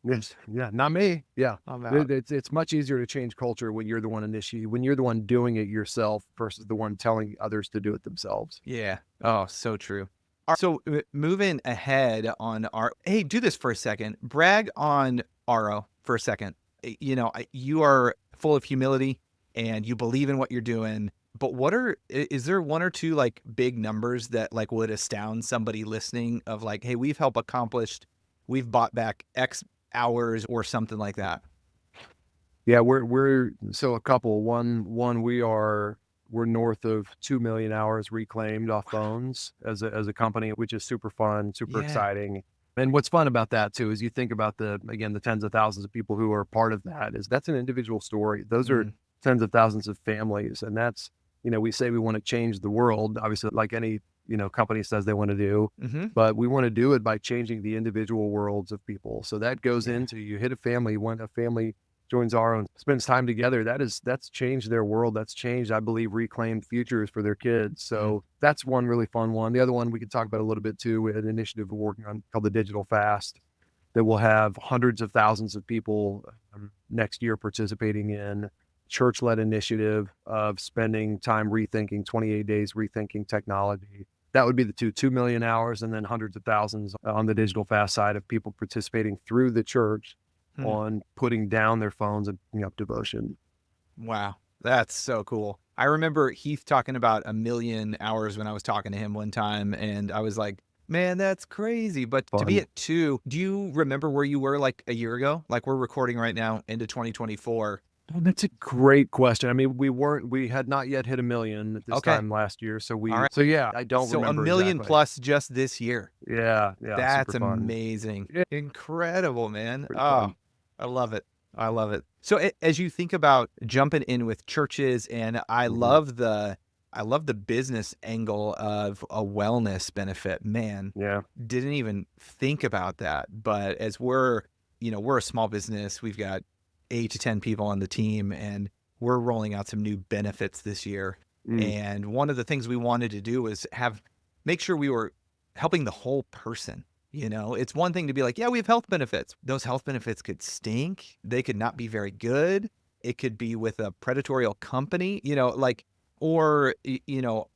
Yes. Yeah. Not me. Yeah. I'm out. It's much easier to change culture when you're the one when you're the one doing it yourself versus the one telling others to do it themselves. Yeah. Oh, so true. So moving ahead on hey, do this for a second. Brag on RO for a second. You know, you are full of humility and you believe in what you're doing, but is there 1 or 2 like big numbers that like would astound somebody listening of like, hey, we've bought back X hours or something like that? Yeah, we're so a couple. One we're north of 2 million hours reclaimed off phones as a company, which is super fun, super exciting. And what's fun about that too is you think about the tens of thousands of people who are part of that. That's an individual story. Those are tens of thousands of families, and that's, we say we want to change the world, obviously, like any company says they want to do, but we want to do it by changing the individual worlds of people. So that goes into, you hit a family, when a family joins our own, spends time together, that's changed their world. That's changed, I believe, reclaimed futures for their kids. So that's one really fun one. The other one we could talk about a little bit too, an initiative we're working on called the Digital Fast, that will have hundreds of thousands of people next year participating in. Church-led initiative of spending time rethinking, 28 days rethinking technology. That would be the 2 million hours, and then hundreds of thousands on the Digital Fast side of people participating through the church on putting down their phones and picking up devotion. Wow. That's so cool. I remember Heath talking about 1 million hours when I was talking to him one time, and I was like, man, that's crazy. But to be at 2, do you remember where you were like a year ago? Like we're recording right now into 2024. Oh, that's a great question. I mean, we had not yet hit 1 million at this time last year. So so yeah, I don't remember. So 1 million exactly. plus just this year. Yeah. That's amazing. Yeah. Incredible, man. Pretty fun. I love it. I love it. So as you think about jumping in with churches, and I love the business angle of a wellness benefit, man. Yeah. Didn't even think about that. But as we're a small business, we've got 8 to 10 people on the team, and we're rolling out some new benefits this year. And one of the things we wanted to do was make sure we were helping the whole person. It's one thing to be like, yeah, we have health benefits. Those health benefits could stink. They could not be very good. It could be with a predatory company, or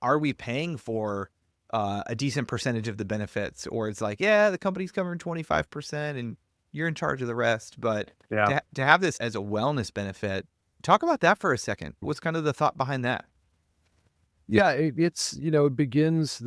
are we paying for a decent percentage of the benefits? Or it's like, yeah, the company's covering 25% and you're in charge of the rest. But to have this as a wellness benefit, talk about that for a second. What's kind of the thought behind that? Yeah, it begins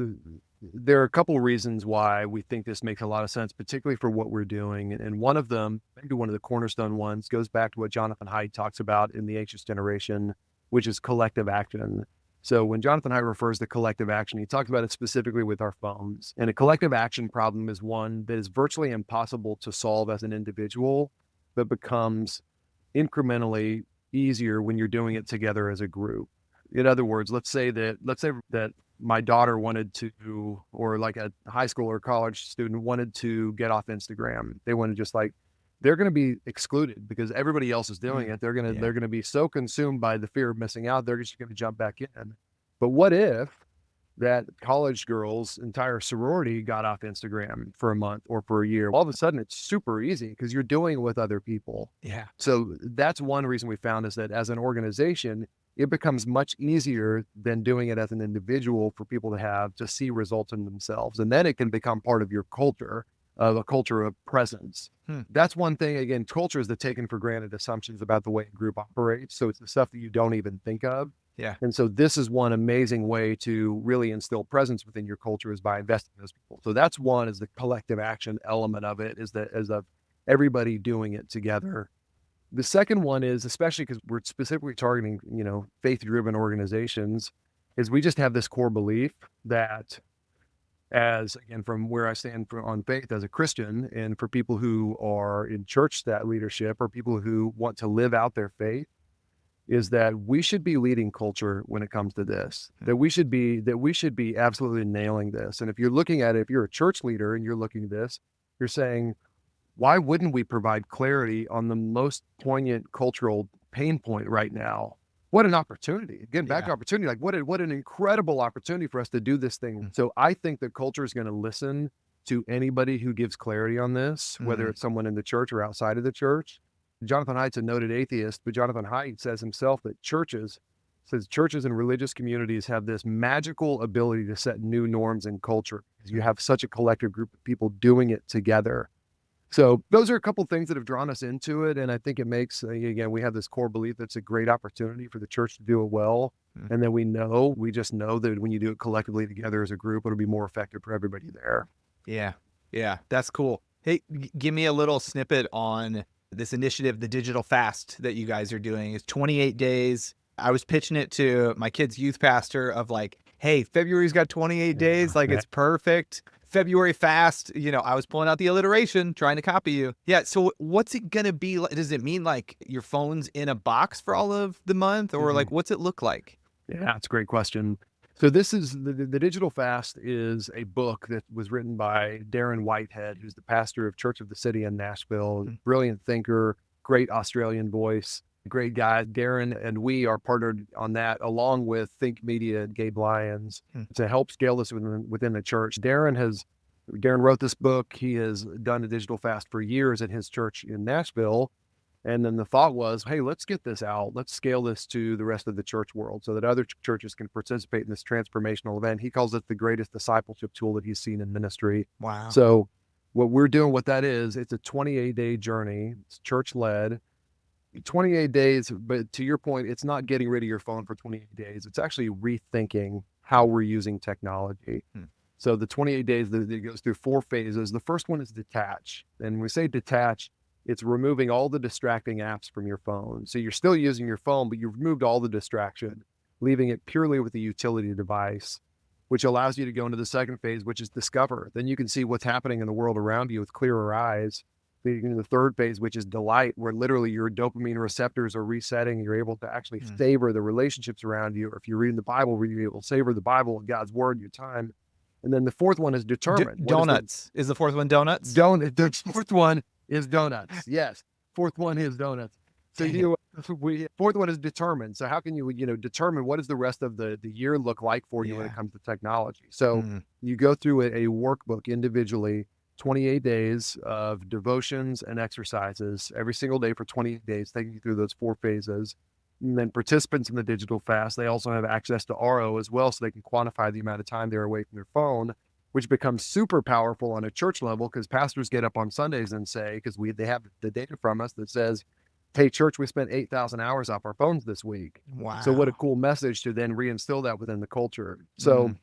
there are a couple of reasons why we think this makes a lot of sense, particularly for what we're doing. And one of them, maybe one of the cornerstone ones, goes back to what Jonathan Haidt talks about in The Anxious Generation, which is collective action. So when Jonathan Haidt refers to collective action, he talks about it specifically with our phones. And a collective action problem is one that is virtually impossible to solve as an individual, but becomes incrementally easier when you're doing it together as a group. In other words, let's say that my daughter wanted to, or like a high school or college student wanted to get off Instagram. They want to just like, they're going to be excluded because everybody else is doing it. They're going to be so consumed by the fear of missing out, they're just going to jump back in. But what if that college girl's entire sorority got off Instagram for a month or for a year? All of a sudden, it's super easy because you're doing it with other people. Yeah. So that's one reason we found is that as an organization, it becomes much easier than doing it as an individual for people to see results in themselves. And then it can become part of your culture, of a culture of presence. That's one thing. Again, culture is the taken for granted assumptions about the way a group operates. So it's the stuff that you don't even think of. Yeah. And so this is one amazing way to really instill presence within your culture is by investing in those people. So that's one, is the collective action element of it, is of everybody doing it together. The second one is, especially because we're specifically targeting, faith-driven organizations, is we just have this core belief that from where I stand on faith as a Christian, and for people who are in church leadership or people who want to live out their faith, is that we should be leading culture when it comes to this, that we should be absolutely nailing this. And if you're looking at it, if you're a church leader and you're looking at this, you're saying, why wouldn't we provide clarity on the most poignant cultural pain point right now? What an opportunity. Again, back to opportunity. Like what an incredible opportunity for us to do this thing. So I think that culture is going to listen to anybody who gives clarity on this, whether it's someone in the church or outside of the church. Jonathan Haidt's a noted atheist, but Jonathan Haidt says himself that churches and religious communities have this magical ability to set new norms in culture because you have such a collective group of people doing it together. So those are a couple of things that have drawn us into it. And I think it makes, again, we have this core belief that's a great opportunity for the church to do it well. And then we just know that when you do it collectively together as a group, it'll be more effective for everybody there. Yeah. Yeah. That's cool. Hey, give me a little snippet on this initiative, the digital fast that you guys are doing. It's 28 days. I was pitching it to my kid's youth pastor of like, hey, February's got 28 days. Like it's perfect. February fast, I was pulling out the alliteration, trying to copy you. Yeah. So what's it going to be like? Does it mean like your phone's in a box for all of the month, or like, what's it look like? Yeah, that's a great question. So this is the Digital Fast is a book that was written by Darren Whitehead, who's the pastor of Church of the City in Nashville, brilliant thinker, great Australian voice, great guy. Darren and we are partnered on that along with Think Media and Gabe Lyons to help scale this within the church. Darren wrote this book. He has done a digital fast for years at his church in Nashville. And then the thought was, hey, let's get this out. Let's scale this to the rest of the church world so that other churches can participate in this transformational event. He calls it the greatest discipleship tool that he's seen in ministry. Wow. So what we're doing, what that is, it's a 28-day journey. It's church-led. 28 days, but to your point, it's not getting rid of your phone for 28 days. It's actually rethinking how we're using technology. So the 28 days, it goes through 4 phases. The first one is detach. And when we say detach, it's removing all the distracting apps from your phone. So you're still using your phone, but you've removed all the distraction, leaving it purely with the utility device, which allows you to go into the second phase, which is discover. Then you can see what's happening in the world around you with clearer eyes. Leading into the third phase, which is delight, where literally your dopamine receptors are resetting. You're able to actually savor the relationships around you. Or if you're reading the Bible, you're able to savor the Bible and God's word, your time. And then the fourth one is determine. Donuts. Is the fourth one donuts? The fourth one is donuts. Yes. Fourth one is donuts. So fourth one is determine. So how can you, determine what does the rest of the year look like for you when it comes to technology? So you go through a workbook individually, 28 days of devotions and exercises every single day for 28 days, taking you through those 4 phases. And then participants in the digital fast, they also have access to RO as well, so they can quantify the amount of time they're away from their phone, which becomes super powerful on a church level because pastors get up on Sundays and say, because they have the data from us that says, hey, church, we spent 8,000 hours off our phones this week. Wow. So what a cool message to then reinstill that within the culture. So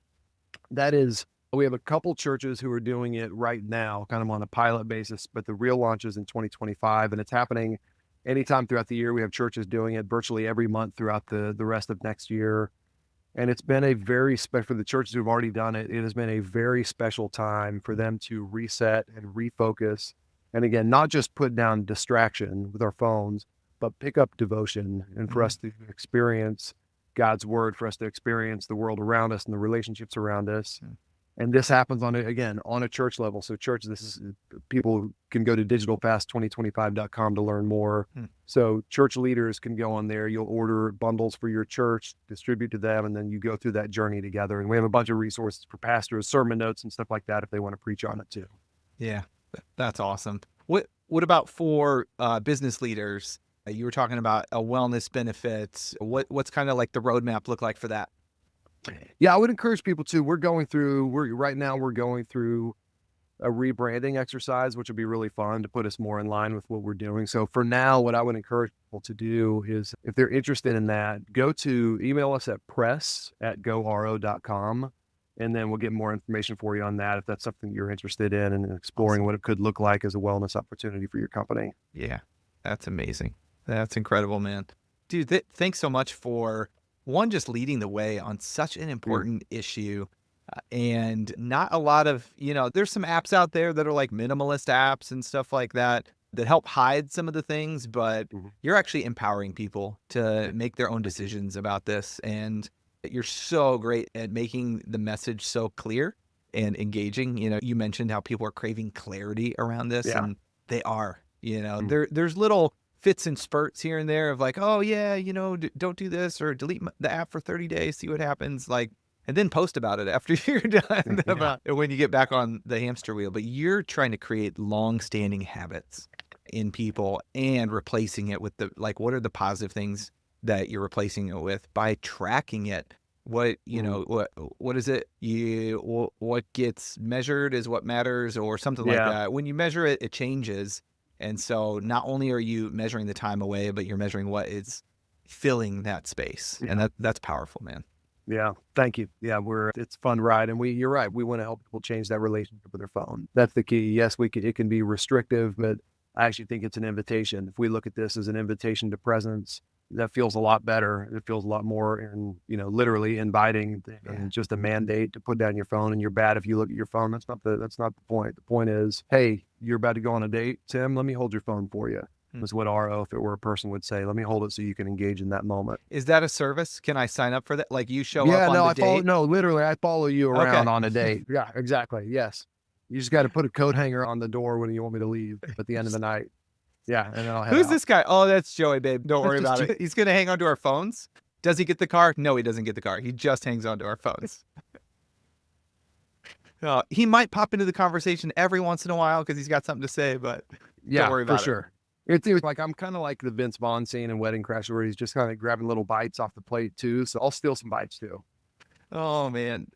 that is We have a couple churches who are doing it right now, kind of on a pilot basis, but the real launch is in 2025, and it's happening anytime throughout the year. We have churches doing it virtually every month throughout the rest of next year. And it's been a very special, for the churches who've already done it, it has been a very special time for them to reset and refocus. And again, not just put down distraction with our phones, but pick up devotion and for us to experience God's word, for us to experience the world around us and the relationships around us. And this happens on a church level. So people can go to digitalfast2025.com to learn more. So church leaders can go on there. You'll order bundles for your church, distribute to them, and then you go through that journey together. And we have a bunch of resources for pastors, sermon notes and stuff like that if they want to preach on it too. Yeah, that's awesome. What about for business leaders? You were talking about a wellness benefit. What's kind of like the roadmap look like for that? Yeah, I would encourage people to. We're going through a rebranding exercise, which would be really fun to put us more in line with what we're doing. So for now, what I would encourage people to do is, if they're interested in that, email us at press@goro.com, and then we'll get more information for you on that if that's something you're interested in and exploring what it could look like as a wellness opportunity for your company. Yeah, that's amazing. That's incredible, man. Dude, thanks so much for just leading the way on such an important issue. And not a lot of, there's some apps out there that are like minimalist apps and stuff like that help hide some of the things, but you're actually empowering people to make their own decisions about this. And you're so great at making the message so clear and engaging. You mentioned how people are craving clarity around this, and they are, there's little fits and spurts here and there of like, oh yeah, don't do this, or delete the app for 30 days, see what happens. Like, and then post about it after you're done about when you get back on the hamster wheel. But you're trying to create long-standing habits in people and replacing it with what are the positive things that you're replacing it with by tracking it. What is it? What gets measured is what matters, or something like that. When you measure it, it changes. And so not only are you measuring the time away, but you're measuring what is filling that space. And that's powerful, man. Yeah. Thank you. Yeah. It's a fun ride. And you're right. We want to help people change that relationship with their phone. That's the key. Yes, it can be restrictive, but I actually think it's an invitation. If we look at this as an invitation to presence, that feels a lot better. It feels a lot more, literally inviting than just a mandate to put down your phone, and you're bad if you look at your phone. That's not the point. The point is, hey, you're about to go on a date, Tim, let me hold your phone for you. That's what RO, if it were a person, would say. Let me hold it so you can engage in that moment. Is that a service? Can I sign up for that? Like, you show up on the date? Literally, I follow you around on a date. Yeah, exactly. Yes. You just got to put a coat hanger on the door when you want me to leave at the end of the night. Yeah, and then I'll head Who's out. This guy? Oh, that's Joey, babe. Don't worry about it. He's going to hang on to our phones. Does he get the car? No, he doesn't get the car. He just hangs on to our phones. He might pop into the conversation every once in a while because he's got something to say, but don't worry about it. For sure. It's like, I'm kind of like the Vince Vaughn scene in Wedding Crashers, where he's just kind of grabbing little bites off the plate too. So I'll steal some bites too. Oh man,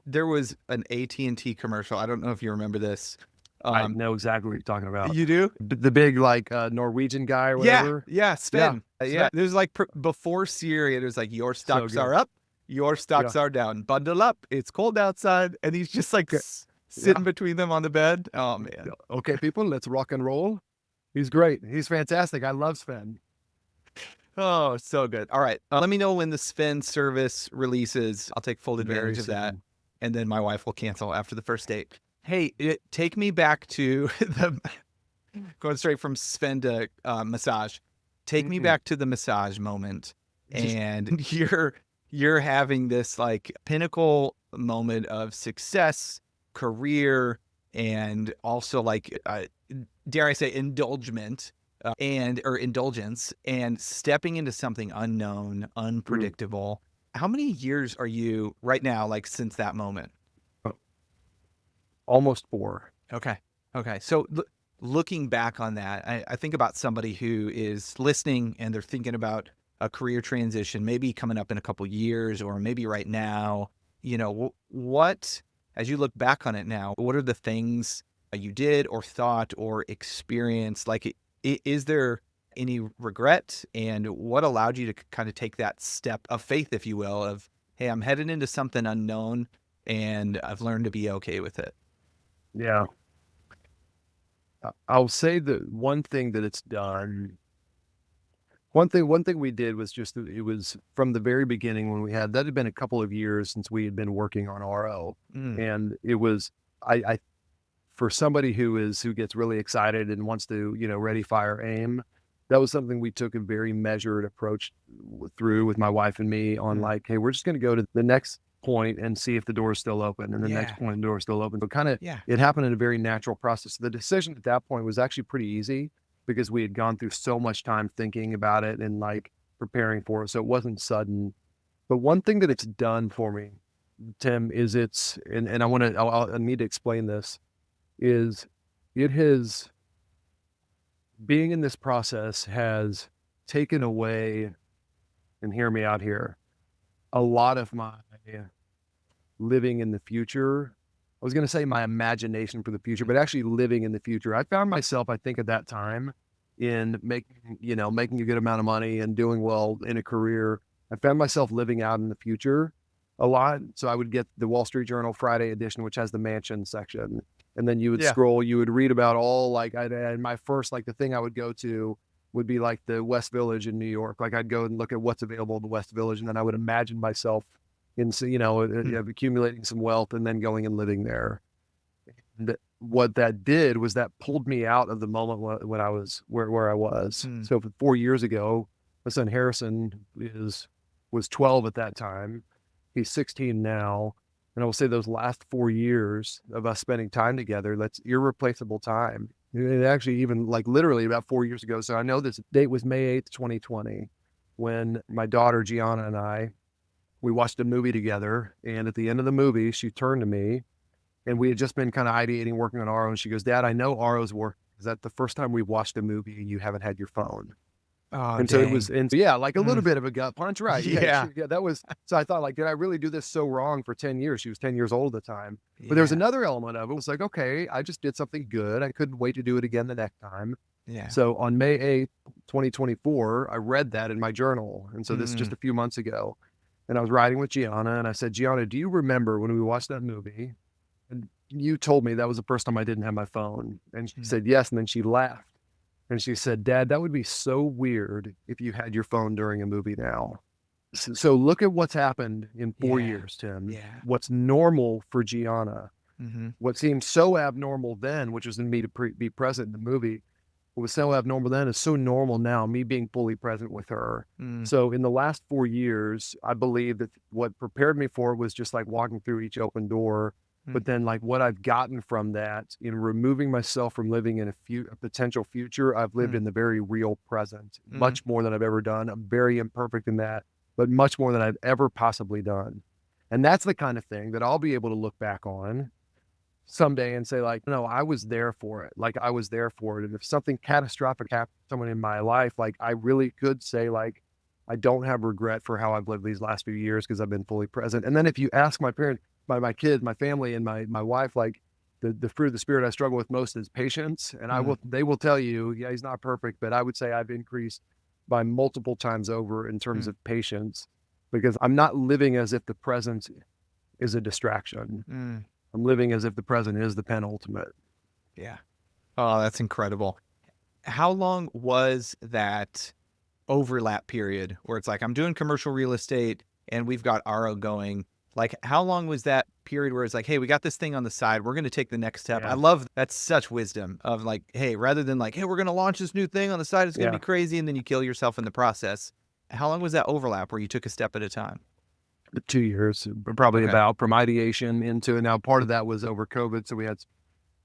there was an AT&T commercial. I don't know if you remember this. I know exactly what you're talking about. You do? The big Norwegian guy or whatever. Yeah, Sven. Yeah. There's before Siri, there's like, your stocks are up, your stocks are down. Bundle up. It's cold outside, and he's just sitting between them on the bed. Oh man. Okay, people, let's rock and roll. He's great. He's fantastic. I love Sven. Oh, so good. All right. Let me know when the Sven service releases. I'll take full advantage of that. And then my wife will cancel after the first date. Hey, take me back to going straight from Sven to massage. Take me back to the massage moment. And you're having this pinnacle moment of success, career, and also dare I say indulgence, and stepping into something unknown, unpredictable. How many years are you right now, since that moment? Almost 4. Okay. So looking back on that, I think about somebody who is listening and they're thinking about a career transition, maybe coming up in a couple years, or maybe right now. What, as you look back on it now, what are the things you did or thought or experienced? Is there any regret, and what allowed you to kind of take that step of faith, if you will, of, hey, I'm headed into something unknown, and I've learned to be okay with it. Yeah. I'll say that one thing that it's done, one thing we did was just, it was from the very beginning when that had been a couple of years since we had been working on RO. And it was, I for somebody who gets really excited and wants to, ready, fire, aim, that was something we took a very measured approach through with my wife and me on like, hey, we're just going to go to the next point and see if the door is still open, and the next point the door is still open. So kind of, it happened in a very natural process. The decision at that point was actually pretty easy because we had gone through so much time thinking about it and like preparing for it. So it wasn't sudden. But one thing that it's done for me, Tim, is and I need to explain this, is it has, being in this process has taken away, and hear me out here, a lot of my living in the future. I was going to say my imagination for the future, but actually living in the future. I found myself, I think at that time, in making a good amount of money and doing well in a career. I found myself living out in the future a lot. So I would get the Wall Street Journal Friday edition, which has the mansion section. And then you would scroll, you would read about all, like, my first, like, the thing I would go to would be like the West Village in New York. Like I'd go and look at what's available in the West Village, and then I would imagine myself in, accumulating some wealth and then going and living there. And what that did was that pulled me out of the moment when I was where I was. So 4 years ago, my son Harrison was 12 at that time. He's 16 now. And I will say those last 4 years of us spending time together, that's irreplaceable time. It actually, even like literally about 4 years ago. So I know this date was May 8th, 2020, when my daughter Gianna and we watched a movie together. And at the end of the movie, she turned to me, and we had just been kind of ideating, working on RO. And she goes, "Dad, I know RO's work. Is that the first time we've watched a movie and you haven't had your phone?" Oh, and dang. So it was, and yeah, like a little bit of a gut punch, right? Yeah. That was, so I thought, like, did I really do this so wrong for 10 years? She was 10 years old at the time. But there was another element of it. It was like, okay, I just did something good. I couldn't wait to do it again the next time. Yeah. So on May 8th, 2024, I read that in my journal. And so this is just a few months ago. And I was riding with Gianna, and I said, "Gianna, do you remember when we watched that movie? And you told me that was the first time I didn't have my phone." And she said, "Yes." And then she laughed. And she said, "Dad, that would be so weird if you had your phone during a movie now." So look at what's happened in 4 years, Tim. Yeah. What's normal for Gianna, what seemed so abnormal then, which was in me to be present in the movie, what was so abnormal then is so normal now, me being fully present with her. So in the last 4 years, I believe that what prepared me for it was just like walking through each open door. But then, like, what I've gotten from that in removing myself from living in a potential future, I've lived in the very real present, much more than I've ever done. I'm very imperfect in that, but much more than I've ever possibly done. And that's the kind of thing that I'll be able to look back on someday and say, like, no, I was there for it. Like, I was there for it. And if something catastrophic happened to someone in my life, like, I really could say, like, I don't have regret for how I've lived these last few years because I've been fully present. And then if you ask my parents, my kids, my family, and my wife, like, the fruit of the spirit I struggle with most is patience. And they will tell you, yeah, he's not perfect, but I would say I've increased by multiple times over in terms of patience, because I'm not living as if the present is a distraction. I'm living as if the present is the penultimate. Yeah. Oh, that's incredible. How long was that overlap period where it's like, I'm doing commercial real estate and we've got RO going? Like, how long was that period where it's like, hey, we got this thing on the side, we're going to take the next step? I love that's such wisdom of like, hey, rather than like, hey, we're going to launch this new thing on the side, it's going to be crazy, and then you kill yourself in the process. How long was that overlap where you took a step at a time? 2 years, probably, about from ideation into it. Now, part of that was over COVID, so we had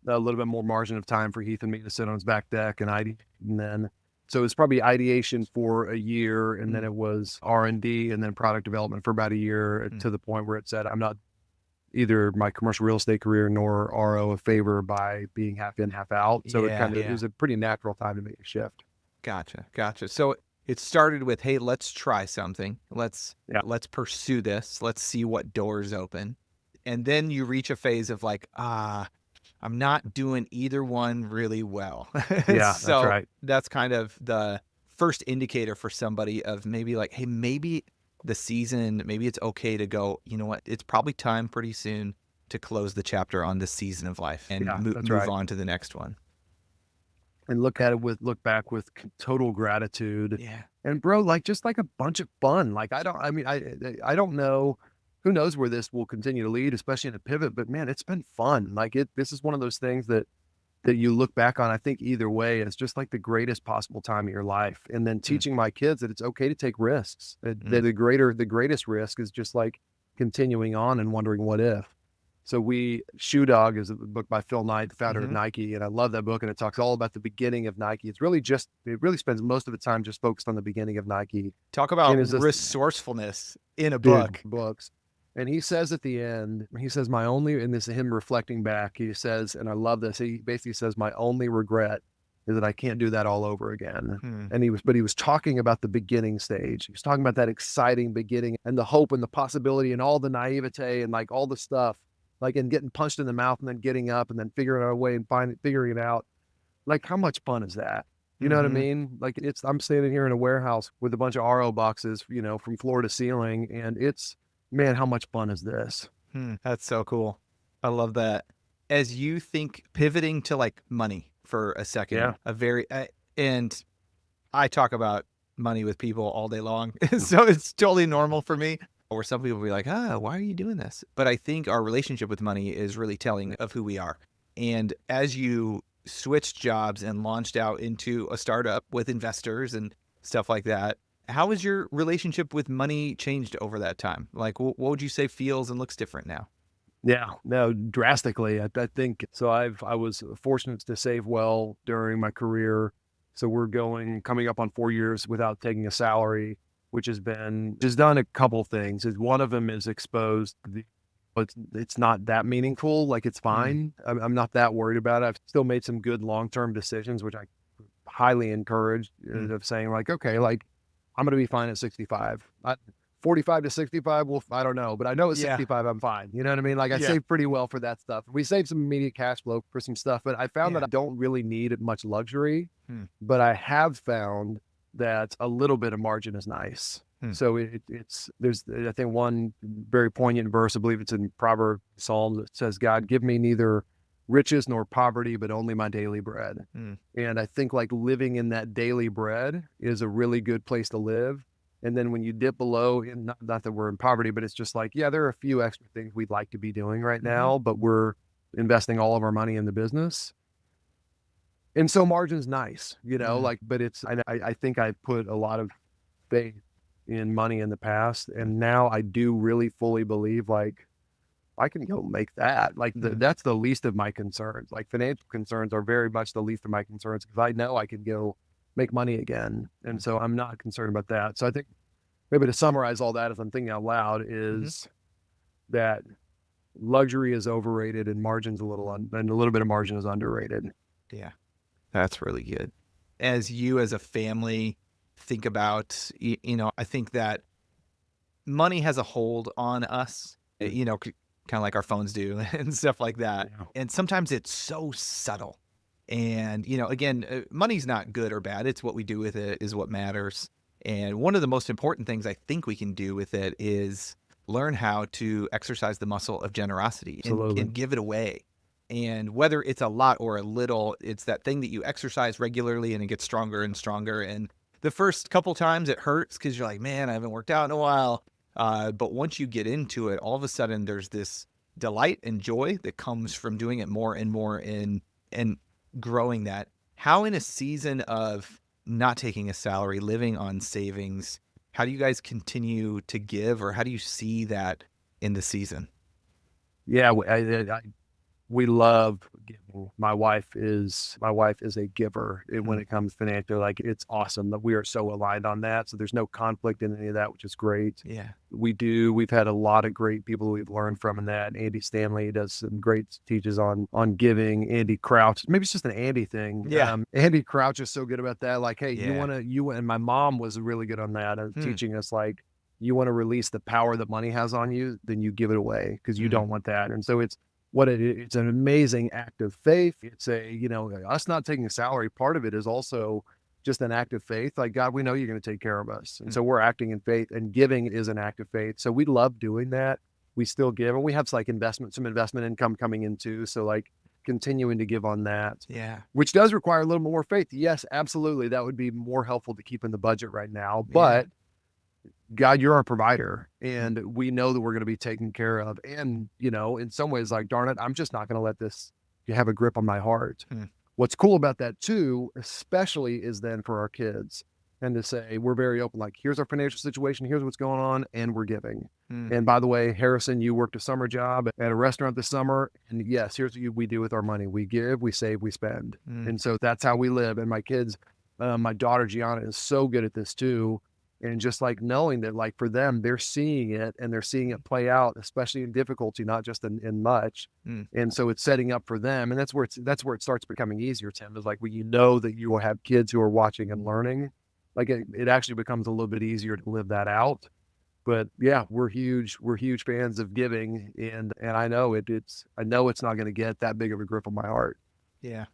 a little bit more margin of time for Heath and me to sit on his back deck and then. So it was probably ideation for a year, and then it was R&D and then product development for about a year, to the point where it said, I'm not either my commercial real estate career nor RO a favor by being half in, half out. So it was a pretty natural time to make a shift. Gotcha. So it started with, hey, let's try something. Let's pursue this. Let's see what doors open. And then you reach a phase of like, I'm not doing either one really well. Yeah, so that's right. That's kind of the first indicator for somebody of maybe like, hey, maybe the season, maybe it's okay to go, you know what, it's probably time pretty soon to close the chapter on this season of life and move on to the next one. And look back with total gratitude. Yeah. And bro, like just like a bunch of fun. Like I don't know, who knows where this will continue to lead, especially in a pivot, but man, it's been fun. Like this is one of those things that you look back on, I think either way, as just like the greatest possible time of your life. And then teaching my kids that it's okay to take risks. That the greatest risk is just like continuing on and wondering what if. So Shoe Dog is a book by Phil Knight, the founder of Nike. And I love that book. And it talks all about the beginning of Nike. It really spends most of the time just focused on the beginning of Nike. Talk about resourcefulness in a book. Books. And he says at the end, and this is him reflecting back, he says, and I love this, he basically says, my only regret is that I can't do that all over again. And he was talking about the beginning stage. He was talking about that exciting beginning and the hope and the possibility and all the naivete and like all the stuff, like, and getting punched in the mouth and then getting up and then figuring out a way and figuring it out. Like, how much fun is that? You know what I mean? Like I'm standing here in a warehouse with a bunch of RO boxes, you know, from floor to ceiling. And man, how much fun is this? That's so cool. I love that. As you think pivoting to like money for a second, and I talk about money with people all day long. So it's totally normal for me. Or some people will be like, why are you doing this? But I think our relationship with money is really telling of who we are. And as you switched jobs and launched out into a startup with investors and stuff like that, how has your relationship with money changed over that time? Like, what would you say feels and looks different now? Yeah, no, drastically. I think so. I was fortunate to save well during my career. So we're coming up on 4 years without taking a salary, which has done a couple things. One of them is exposed. It's not that meaningful. Like it's fine. I'm not that worried about it. I've still made some good long-term decisions, which I highly encourage of saying like, okay, like, I'm going to be fine at 65. 45 to 65, well, I don't know. But I know at 65, I'm fine. You know what I mean? Like I saved pretty well for that stuff. We saved some immediate cash flow for some stuff. But I found that I don't really need much luxury. But I have found that a little bit of margin is nice. So there's, I think, one very poignant verse, I believe it's in Proverbs, Psalm, that says, God, give me neither riches nor poverty, but only my daily bread. And I think like living in that daily bread is a really good place to live. And then when you dip below, and not that we're in poverty, but it's just like, yeah, there are a few extra things we'd like to be doing right now, but we're investing all of our money in the business. And so margin's nice, you know, like, but I think I put a lot of faith in money in the past. And now I do really fully believe like, I can go make that. Like that's the least of my concerns. Like financial concerns are very much the least of my concerns because I know I can go make money again. And so I'm not concerned about that. So I think maybe to summarize all that as I'm thinking out loud is that luxury is overrated and margin's and a little bit of margin is underrated. Yeah, that's really good. As you as a family think about, you know, I think that money has a hold on us, you know, kind of like our phones do and stuff like that. Yeah. And sometimes it's so subtle. And, you know, again, money's not good or bad. It's what we do with it is what matters. And one of the most important things I think we can do with it is learn how to exercise the muscle of generosity and give it away. And whether it's a lot or a little, it's that thing that you exercise regularly and it gets stronger and stronger. And the first couple times it hurts because you're like, man, I haven't worked out in a while. But once you get into it, all of a sudden there's this delight and joy that comes from doing it more and more and growing that. How in a season of not taking a salary, living on savings, how do you guys continue to give, or how do you see that in the season? Yeah, we love giving. My wife is a giver when it comes financially. Like it's awesome that we are so aligned on that. So there's no conflict in any of that, which is great. Yeah, we've had a lot of great people we've learned from in that. Andy Stanley does some great teaches on giving. Andy Crouch, maybe it's just an Andy thing. Yeah, Andy Crouch is so good about that. Like, hey, and my mom was really good on that, teaching us like, you want to release the power that money has on you, then you give it away because you don't want that. And so it's an amazing act of faith. It's us not taking a salary. Part of it is also just an act of faith. Like, God, we know you're going to take care of us. And so we're acting in faith, and giving is an act of faith. So we love doing that. We still give, and we have some investment income coming in too. So like continuing to give on that. Yeah. Which does require a little more faith. Yes, absolutely. That would be more helpful to keep in the budget right now. But God, you're our provider, and we know that we're going to be taken care of. And, in some ways, like, darn it, I'm just not going to let this have a grip on my heart. What's cool about that too, especially, is then for our kids, and to say, we're very open, like, here's our financial situation, here's what's going on, and we're giving. And by the way, Harrison, you worked a summer job at a restaurant this summer, and yes, here's what we do with our money. We give, we save, we spend. And so that's how we live. And my kids, my daughter Gianna is so good at this too. And just like knowing that, like, for them, they're seeing it, and they're seeing it play out, especially in difficulty, not just in much. And so it's setting up for them. And that's where it starts becoming easier, Tim, is like when that you will have kids who are watching and learning, like it actually becomes a little bit easier to live that out. But yeah, we're huge fans of giving. And I know it's not going to get that big of a grip on my heart. Yeah.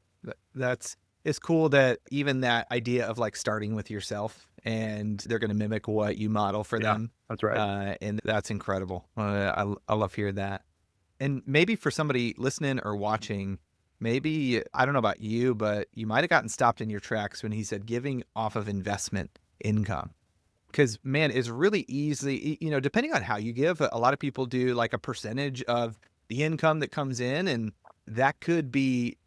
It's cool that even that idea of like starting with yourself, and they're going to mimic what you model for them. That's right. And that's incredible. I love hearing that. And maybe for somebody listening or watching, maybe, I don't know about you, but you might have gotten stopped in your tracks when he said giving off of investment income. Because, man, it's really easy, depending on how you give, a lot of people do like a percentage of the income that comes in, and that could be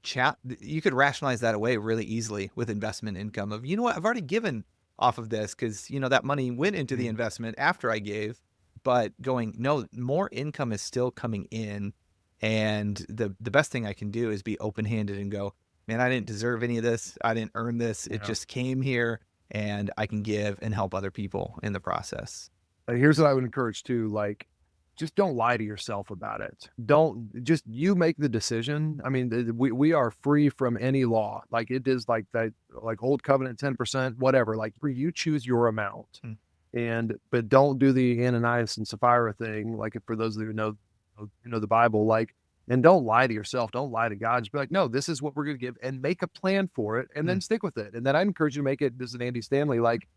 you could rationalize that away really easily with investment income of, you know what, I've already given off of this because, that money went into the investment after I gave. But going, no, more income is still coming in. And the best thing I can do is be open-handed and go, man, I didn't deserve any of this. I didn't earn this. It just came here, and I can give and help other people in the process. Here's what I would encourage too, like, just don't lie to yourself about it. You make the decision. I mean, we are free from any law. Like, it is like that, like old covenant, 10%, whatever, like, you choose your amount. But don't do the Ananias and Sapphira thing. Like, for those who know the Bible, like, and don't lie to yourself. Don't lie to God. Just be like, no, this is what we're going to give, and make a plan for it, and then stick with it. And then I encourage you to make it, this is Andy Stanley, like,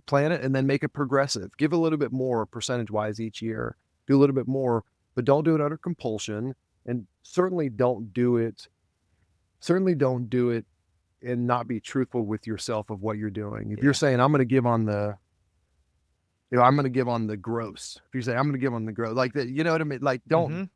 plan it, and then make it progressive. Give a little bit more percentage wise each year. Do a little bit more, but don't do it under compulsion, and certainly don't do it and not be truthful with yourself of what you're doing. If you're saying, I'm going to give on the, I'm going to give on the gross. If you say, I'm going to give on the gross, like that, you know what I mean? Like, don't,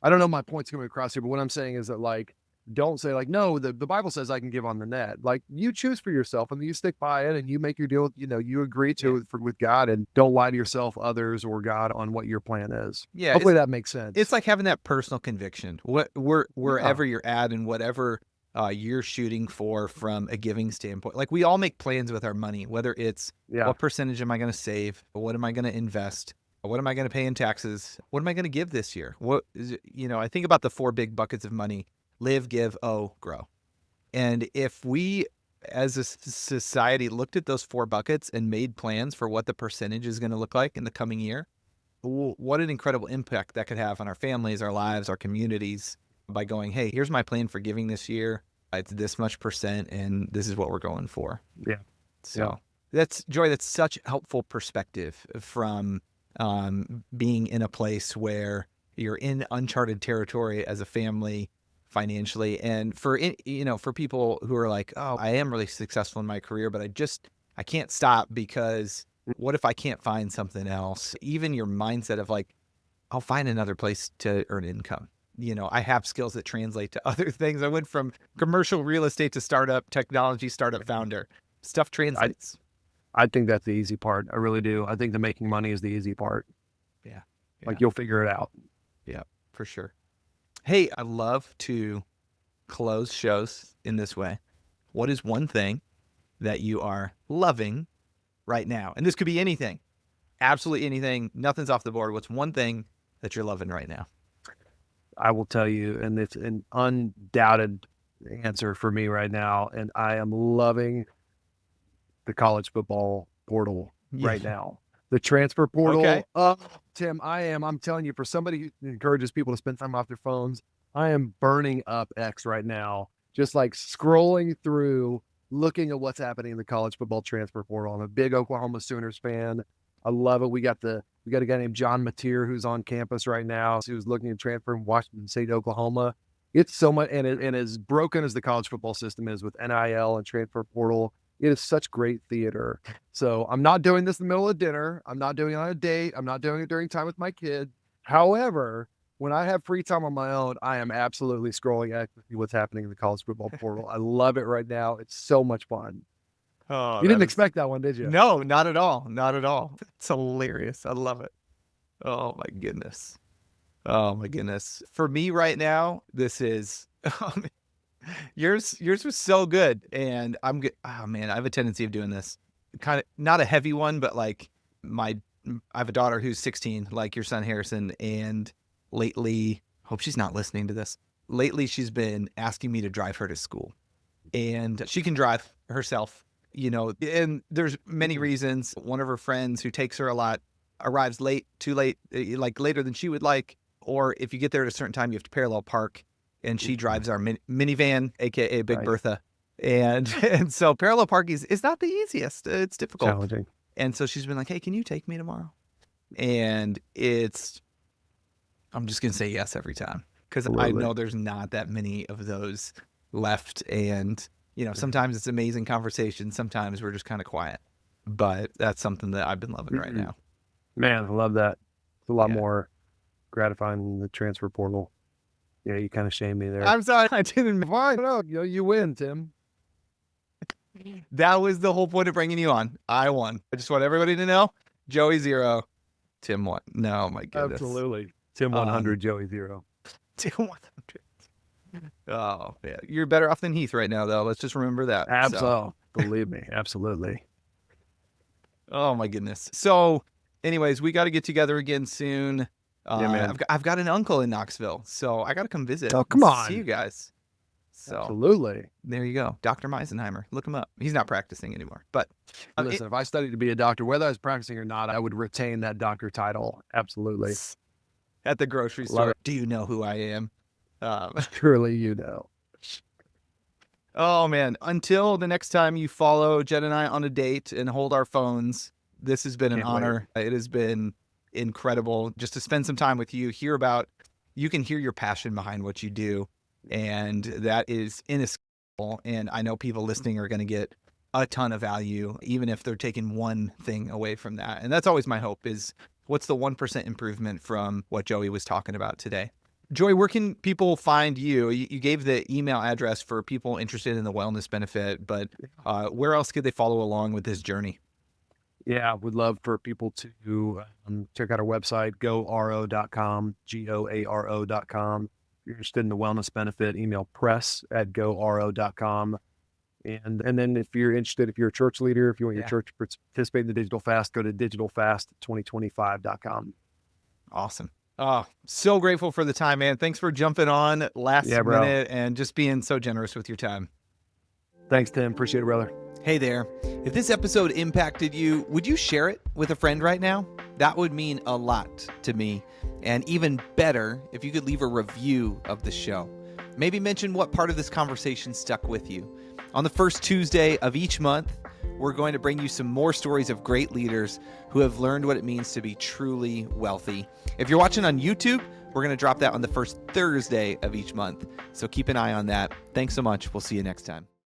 I don't know if my point's coming across here, but what I'm saying is that, like, don't say like, no, the Bible says I can give on the net. Like, you choose for yourself, and you stick by it, and you make your deal, you agree to it with God, and don't lie to yourself, others, or God on what your plan is. Yeah. Hopefully that makes sense. It's like having that personal conviction, wherever you're at, and whatever you're shooting for from a giving standpoint. Like, we all make plans with our money, whether it's what percentage am I going to save? What am I going to invest? What am I going to pay in taxes? What am I going to give this year? What is it? I think about the 4 big buckets of money: live, give, owe, grow. And if we as a society looked at those 4 buckets and made plans for what the percentage is going to look like in the coming year, what an incredible impact that could have on our families, our lives, our communities, by going, hey, here's my plan for giving this year. It's this much %, and this is what we're going for. Yeah. So that's such helpful perspective from being in a place where you're in uncharted territory as a family financially. And for people who are like, oh, I am really successful in my career, but I can't stop, because what if I can't find something else? Even your mindset of like, I'll find another place to earn income. I have skills that translate to other things. I went from commercial real estate to technology startup founder. Stuff translates. I think that's the easy part. I really do. I think the making money is the easy part. Yeah. Like, you'll figure it out. Yeah, for sure. Hey, I love to close shows in this way. What is one thing that you are loving right now? And this could be anything, absolutely anything. Nothing's off the board. What's one thing that you're loving right now? I will tell you, and it's an undoubted answer for me right now, and I am loving the college football portal right now. The transfer portal. Okay. Tim, I'm telling you, for somebody who encourages people to spend time off their phones, I am burning up X right now. Just like scrolling through, looking at what's happening in the college football transfer portal. I'm a big Oklahoma Sooners fan. I love it. We got a guy named John Mateer who's on campus right now, who's looking to transfer from Washington State to Oklahoma. It's so much, and as broken as the college football system is with NIL and transfer portal, it is such great theater. So I'm not doing this in the middle of dinner. I'm not doing it on a date. I'm not doing it during time with my kid. However, when I have free time on my own, I am absolutely scrolling at what's happening in the college football portal. I love it right now. It's so much fun. Oh, you didn't expect that one, did you? No, not at all. Not at all. It's hilarious. I love it. Oh my goodness. Oh my goodness. For me right now, this is yours was so good. And I'm good. Oh man, I have a tendency of doing this. Kind of not a heavy one, but like I have a daughter who's 16, like your son Harrison, and lately, hope she's not listening to this. Lately, she's been asking me to drive her to school, and she can drive herself, and there's many reasons. One of her friends who takes her a lot arrives late, too late, like later than she would like, or if you get there at a certain time, you have to parallel park, and she drives our minivan, aka Big Right. Bertha. And so parallel parking is not the easiest. It's difficult. Challenging. And so she's been like, hey, can you take me tomorrow? And I'm just going to say yes every time, because I know there's not that many of those left. And, sometimes it's amazing conversation. Sometimes we're just kind of quiet. But that's something that I've been loving right now. Man, I love that. It's a lot more gratifying than the transfer portal. Yeah, you kind of shamed me there. I'm sorry. I didn't. Fine. No, you win, Tim. That was the whole point of bringing you on. I won. I just want everybody to know, Joey 0, Tim 1. No, my goodness. Absolutely. Tim 100, Joey 0. Tim 100. Oh, man. You're better off than Heath right now, though. Let's just remember that. Absolutely. Believe me. Absolutely. Oh, my goodness. So, anyways, we got to get together again soon. Yeah, man. I've got an uncle in Knoxville, so I got to come visit. Oh, come on. See you guys. So Absolutely. there you go. Dr. Meisenheimer. Look him up. He's not practicing anymore. But listen, if I studied to be a doctor, whether I was practicing or not, I would retain that doctor title. Absolutely. At the grocery store, do you know who I am? Surely you know. Oh, man. Until the next time you follow Jed and I on a date and hold our phones, this has been an honor. It has been incredible just to spend some time with you, you can hear your passion behind what you do. And that is inescapable. And I know people listening are going to get a ton of value, even if they're taking one thing away from that. And that's always my hope is what's the 1% improvement from what Joey was talking about today? Joey, where can people find you? You gave the email address for people interested in the wellness benefit, but where else could they follow along with this journey? Yeah, would love for people to check out our website, goaro.com, goaro.com. If you're interested in the wellness benefit, email press@goaro.com. And then if you're interested, if you're a church leader, if you want your church to participate in the digital fast, go to digitalfast2025.com. Awesome. Oh, so grateful for the time, man. Thanks for jumping on last minute and just being so generous with your time. Thanks, Tim. Appreciate it, brother. Hey there. If this episode impacted you, would you share it with a friend right now? That would mean a lot to me. And even better, if you could leave a review of the show. Maybe mention what part of this conversation stuck with you. On the first Tuesday of each month, we're going to bring you some more stories of great leaders who have learned what it means to be truly wealthy. If you're watching on YouTube, we're going to drop that on the first Thursday of each month. So keep an eye on that. Thanks so much. We'll see you next time.